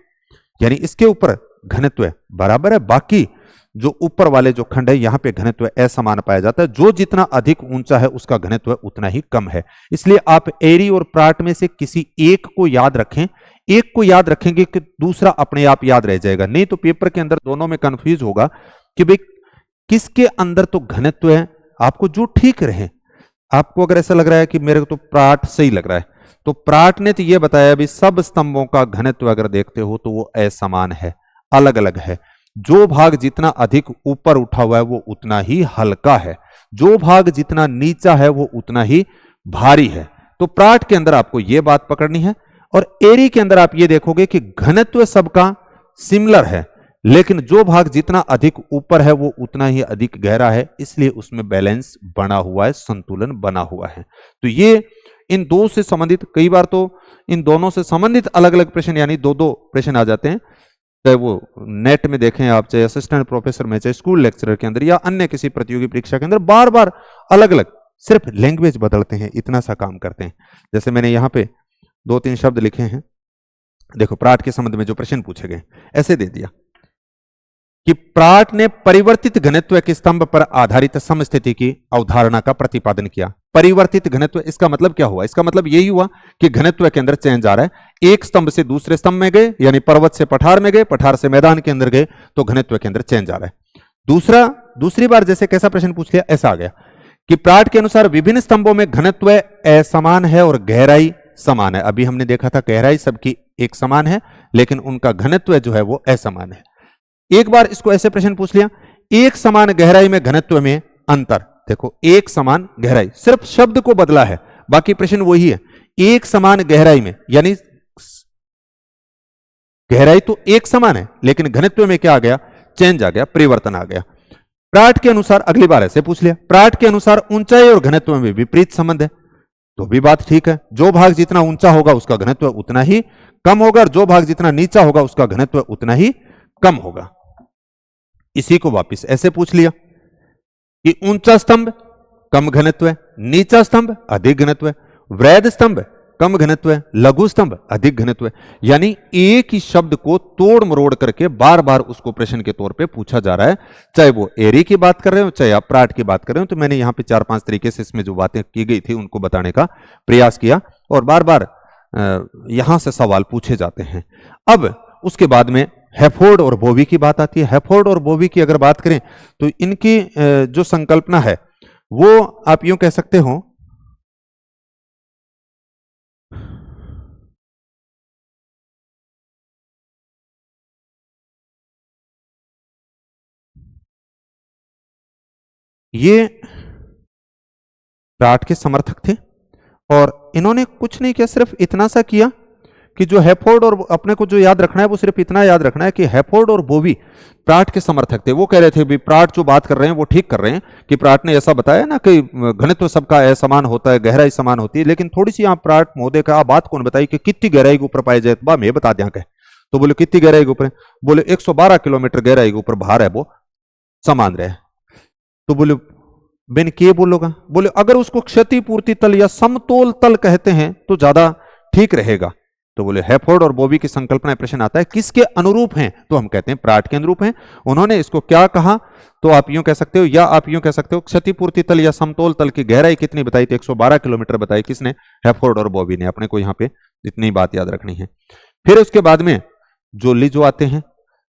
यानी इसके ऊपर घनत्व बराबर है, बाकी जो ऊपर वाले जो खंड है यहां पे घनत्व असमान पाया जाता है। जो जितना अधिक ऊंचा है उसका घनत्व उतना ही कम है। इसलिए आप एरी और प्राट में से किसी एक को याद रखें, एक को याद रखेंगे कि दूसरा अपने आप याद रह जाएगा, नहीं तो पेपर के अंदर दोनों में कंफ्यूज होगा कि भाई किसके अंदर तो घनत्व है, आपको जो ठीक रहे। आपको अगर ऐसा लग रहा है कि मेरे को तो प्राट सही लग रहा है, तो प्राट ने तो यह बताया भी सब स्तंभों का घनत्व अगर देखते हो तो वो असमान है, अलग अलग है। जो भाग जितना अधिक ऊपर उठा हुआ है वो उतना ही हल्का है। जो भाग जितना नीचा है वो उतना ही भारी है। तो प्राट के अंदर आपको यह बात पकड़नी है। और एरी के अंदर आप ये देखोगे कि घनत्व सबका सिमिलर है, लेकिन जो भाग जितना अधिक ऊपर है वो उतना ही अधिक गहरा है, इसलिए उसमें बैलेंस बना हुआ है, संतुलन बना हुआ है। तो ये इन दो से संबंधित, कई बार तो इन दोनों से संबंधित अलग अलग प्रश्न यानी दो दो प्रश्न आ जाते हैं, चाहे वो नेट में देखें आप, चाहे असिस्टेंट प्रोफेसर में, चाहे स्कूल लेक्चरर के अंदर या अन्य किसी प्रतियोगी परीक्षा के अंदर, बार बार अलग अलग, सिर्फ लैंग्वेज बदलते हैं, इतना सा काम करते हैं। जैसे मैंने यहाँ पे 2-3 शब्द लिखे हैं, देखो प्राट के संबंध में जो प्रश्न पूछे गए ऐसे दे दिया कि प्राट ने परिवर्तित घनत्व के स्तंभ पर आधारित समस्थिति की अवधारणा का प्रतिपादन किया। परिवर्तित घनत्व, इसका मतलब क्या हुआ? इसका मतलब यही हुआ कि घनत्व के अंदर चेंज आ रहा है। एक स्तंभ से दूसरे स्तंभ में गए, यानी पर्वत से पठार में गए, पठार से मैदान के अंदर गए, तो घनत्व के अंदर चेंज आ रहा है। दूसरी बार जैसे कैसा प्रश्न पूछ लिया, ऐसा आ गया कि प्राट के अनुसार विभिन्न स्तंभों में घनत्व असमान है और गहराई समान है। अभी हमने देखा था गहराई सबकी एक समान है, लेकिन उनका घनत्व जो है वो असमान है। एक बार इसको ऐसे प्रश्न पूछ लिया, एक समान गहराई में घनत्व में अंतर। देखो एक समान गहराई, सिर्फ शब्द को बदला है, बाकी प्रश्न वही है। एक समान गहराई में, यानी गहराई तो एक समान है, लेकिन घनत्व में क्या आ गया? चेंज आ गया, परिवर्तन आ गया। प्राट के अनुसार, अगली बार ऐसे पूछ लिया, प्राट के अनुसार ऊंचाई और घनत्व में विपरीत संबंध है, तो भी बात ठीक है। जो भाग जितना ऊंचा होगा उसका घनत्व उतना ही कम होगा, और जो भाग जितना नीचा होगा उसका घनत्व उतना ही कम होगा। इसी को वापस ऐसे पूछ लिया कि ऊंचा स्तंभ कम घनत्व है, नीचा स्तंभ अधिक घनत्व है, वृहद स्तंभ कम घनत्व है, लघु स्तंभ अधिक घनत्व है। यानी एक ही शब्द को तोड़ मरोड़ करके बार बार उसको प्रश्न के तौर पे पूछा जा रहा है, चाहे वो एरी की बात कर रहे हो, चाहे आप प्राट की बात कर रहे हो। तो मैंने यहां पे 4-5 तरीके से इसमें जो बातें की गई थी उनको बताने का प्रयास किया, और बार बार यहां से सवाल पूछे जाते हैं। अब उसके बाद में हैफोर्ड और बोवी की बात आती है। हैफोर्ड और बोवी की अगर बात करें तो इनकी जो संकल्पना है वो आप यूं कह सकते हो, ये प्राट के समर्थक थे, और इन्होंने कुछ नहीं किया, सिर्फ इतना सा किया कि जो हैफोर्ड, और अपने को जो याद रखना है वो सिर्फ इतना याद रखना है कि हैफोर्ड और बोवी प्राट के समर्थक थे। वो कह रहे थे भी प्राट जो बात कर रहे हैं वो ठीक कर रहे हैं कि प्राट ने ऐसा बताया ना कि घनत्व सबका असमान होता है, गहराई समान होती है, लेकिन थोड़ी सी आप प्राट महोदय का बात कौन बताई कि कितनी गहराई के ऊपर पाए जाए, बा मैं बता दिया कह। तो बोले कितनी गहराई के ऊपर? बोले 112 किलोमीटर गहराई के ऊपर भार है वो समान रहे। तो बोले बेन के बोलोगा? बोले अगर उसको क्षतिपूर्ति तल या समतोल तल कहते हैं तो ज्यादा ठीक रहेगा। तो बोले हैफोर्ड और बोवी की संकल्पना प्रश्न आता है किसके अनुरूप हैं? तो हम कहते हैं प्राट के अनुरूप हैं। उन्होंने इसको क्या कहा? तो आप यूं कह सकते हो, या आप यूं कह सकते हो क्षतिपूर्ति तल या समतोल तल की गहराई कितनी बताई थी? 112 किलोमीटर बताई। किसने? हैफोर्ड और बोवी ने। अपने को यहां पे इतनी बात याद रखनी है। फिर उसके बाद में जोली जो आते हैं,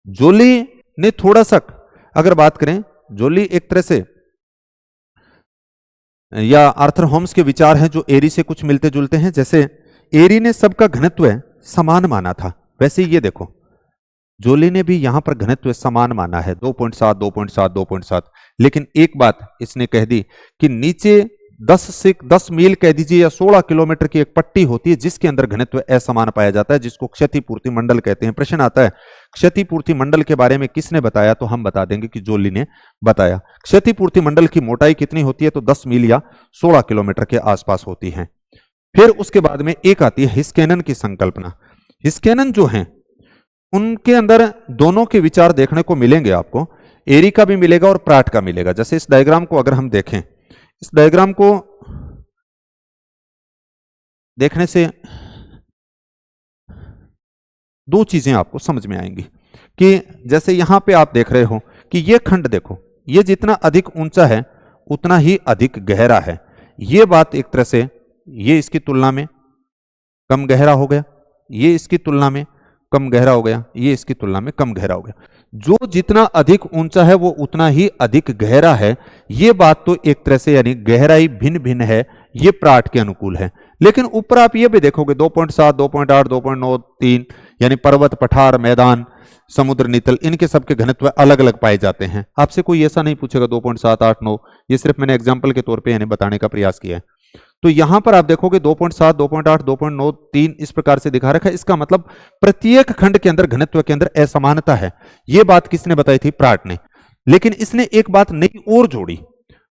जोली ने थोड़ा सा अगर बात करें, जोली एक तरह से या आर्थर होम्स के विचार हैं जो एरी से कुछ मिलते जुलते हैं। जैसे एरी ने सबका घनत्व समान माना था, वैसे ये देखो जोली ने भी यहां पर घनत्व समान माना है, 2.7 2.7 2.7। लेकिन एक बात इसने कह दी कि नीचे 10 मील कह दीजिए या 16 किलोमीटर की एक पट्टी होती है जिसके अंदर घनत्व असमान पाया जाता है, जिसको क्षतिपूर्ति मंडल कहते हैं। प्रश्न आता है क्षतिपूर्ति मंडल के बारे में किसने बताया? तो हम बता देंगे कि जोली ने बताया। क्षतिपूर्ति मंडल की मोटाई कितनी होती है? तो 10 मील या 16 किलोमीटर के आसपास होती है। फिर उसके बाद में एक आती है हिस्केनन की संकल्पना। हिस्केनन जो हैं उनके अंदर दोनों के विचार देखने को मिलेंगे आपको, एरी का भी मिलेगा और प्राट का मिलेगा। जैसे इस डायग्राम को अगर हम देखें, इस डायग्राम को देखने से दो चीजें आपको समझ में आएंगी कि जैसे यहां पे आप देख रहे हो कि ये खंड देखो, ये जितना अधिक ऊंचा है उतना ही अधिक गहरा है। ये बात एक तरह से ये इसकी तुलना में कम गहरा हो गया, ये इसकी तुलना में कम गहरा हो गया, ये इसकी तुलना में कम गहरा हो गया। जो जितना अधिक ऊंचा है वो उतना ही अधिक गहरा है। ये बात तो एक तरह से यानी गहराई भिन्न भिन्न है, ये प्राट के अनुकूल है। लेकिन ऊपर आप ये भी देखोगे 2.7 2.8 2.9 3 यानी पर्वत पठार मैदान समुद्र नितल, इनके सबके घनत्व अलग अलग पाए जाते हैं। आपसे कोई ऐसा नहीं पूछेगा 2.789, ये सिर्फ मैंने एग्जाम्पल के तौर पे यानी बताने का प्रयास किया है। तो यहां पर आप देखोगे 2.7, 2.8, 2.9, 3 इस प्रकार से दिखा रखा है। इसका मतलब प्रत्येक खंड के अंदर घनत्व के अंदर असमानता है। यह बात किसने बताई थी? प्राट ने। लेकिन इसने एक बात नई और जोड़ी,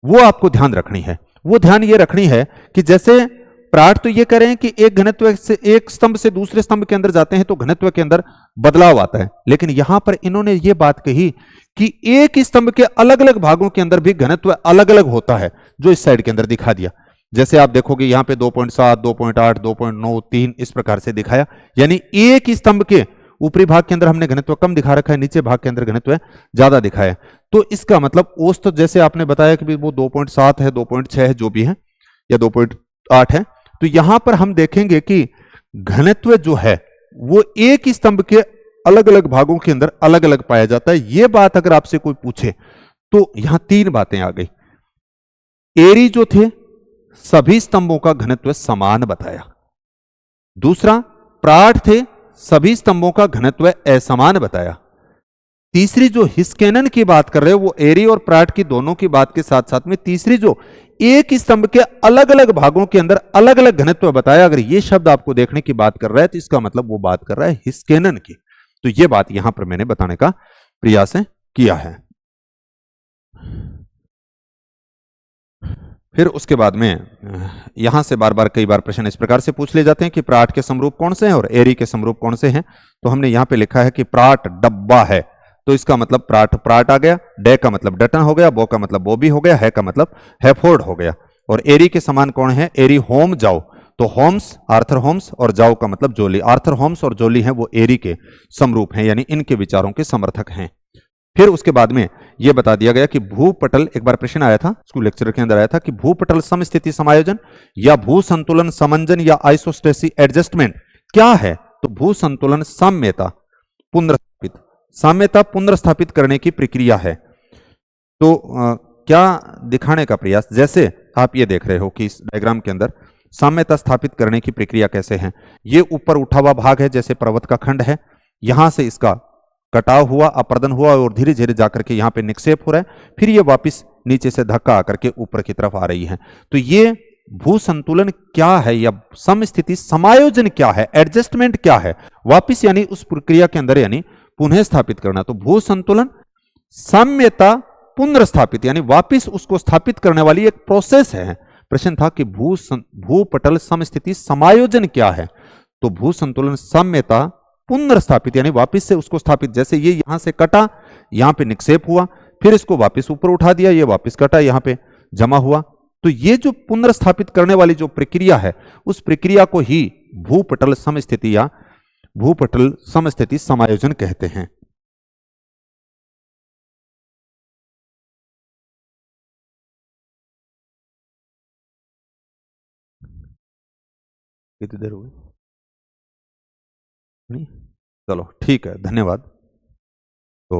वो आपको ध्यान रखनी है। वो ध्यान ये रखनी है कि जैसे प्राट तो ये कह रहे हैं कि एक घनत्व से एक स्तंभ से दूसरे स्तंभ के अंदर जाते हैं तो घनत्व के अंदर बदलाव आता है, लेकिन यहां पर इन्होंने ये बात कही कि एक स्तंभ के अलग अलग भागों के अंदर भी घनत्व अलग अलग होता है, जो इस साइड के अंदर दिखा दिया। जैसे आप देखोगे यहां पे 2.7, 2.8, 2.9, 3 इस प्रकार से दिखाया, यानी एक ही स्तंभ के ऊपरी भाग के अंदर हमने घनत्व कम दिखा रखा है, नीचे भाग के अंदर घनत्व ज्यादा दिखाया। तो इसका मतलब औसत जैसे आपने बताया कि वो 2.7 है, 2.6 है, जो भी है, या 2.8 है, तो यहां पर हम देखेंगे कि घनत्व जो है वो एक ही स्तंभ के अलग अलग भागों के अंदर अलग अलग पाया जाता है। यह बात अगर आपसे कोई पूछे तो यहां तीन बातें आ गई। एरी जो थे सभी स्तंभों का घनत्व समान बताया। दूसरा, प्राट थे, सभी स्तंभों का घनत्व असमान बताया। तीसरी जो हिस्केनन की बात कर रहे हो वो एरी और प्राट की दोनों की बात के साथ साथ में तीसरी जो एक स्तंभ के अलग अलग भागों के अंदर अलग अलग घनत्व बताया, अगर ये शब्द आपको देखने की बात कर रहा है तो इसका मतलब वो बात कर रहा है हिस्केनन की। तो ये बात यहां पर मैंने बताने का प्रयास किया है। फिर उसके बाद में यहां से बार बार कई बार प्रश्न इस प्रकार से पूछ ले जाते हैं कि प्राट के समरूप कौन से हैं और एरी के समरूप कौन से हैं। तो हमने यहां पे लिखा है कि प्राट डब्बा है, तो इसका मतलब प्राट प्राट आ गया, डे का मतलब डटन हो गया, बो का मतलब बोबी हो गया, है का मतलब हैफोर्ड हो गया। और एरी के समान कौन है? एरी होम जाओ, तो होम्स, आर्थर होम्स, और जाओ का मतलब जोली। आर्थर होम्स और जोली हैं वो एरी के समरूप हैं, यानी इनके विचारों के समर्थक हैं। फिर उसके बाद में यह बता दिया गया कि भूपटल, एक बार प्रश्न आया था स्कूल लेक्चर के अंदर आया था कि भूपटल समस्थिति समायोजन या भू संतुलन समंजन या आइसोस्टेसी एडजस्टमेंट क्या है? तो भू संतुलन साम्यता पुनर्स्थापित, साम्यता पुनर्स्थापित करने की प्रक्रिया है। तो क्या दिखाने का प्रयास, जैसे आप ये देख रहे हो कि इस डायग्राम के अंदर साम्यता स्थापित करने की प्रक्रिया कैसे है। ये ऊपर उठा हुआ भाग है, जैसे पर्वत का खंड है, यहां से इसका कटाव हुआ, अपर्दन हुआ और धीरे धीरे जाकर के यहां पे निक्षेप हो रहा है, फिर ये वापस नीचे से धक्का आकर के ऊपर की तरफ आ रही है। तो ये भू संतुलन क्या है या समस्थिति समायोजन क्या है, एडजस्टमेंट क्या है, वापस यानी उस प्रक्रिया के अंदर यानी पुनः स्थापित करना। तो भू संतुलन साम्यता पुनर्स्थापित यानी वापस उसको स्थापित करने वाली एक प्रोसेस है। प्रश्न था कि भूपटल समस्थिति समायोजन क्या है? तो भू संतुलन साम्यता पुनर्स्थापित यानी वापस से उसको स्थापित, जैसे ये यहां से कटा, यहां पे निक्षेप हुआ, फिर इसको वापस ऊपर उठा दिया, ये वापस कटा, यहां पे जमा हुआ। तो ये जो पुनर्स्थापित करने वाली जो प्रक्रिया है, उस प्रक्रिया को ही भूपटल समस्थिति या भूपटल समस्थिति समायोजन कहते हैं। कितनी देर हो गई? नहीं, चलो ठीक है, धन्यवाद। तो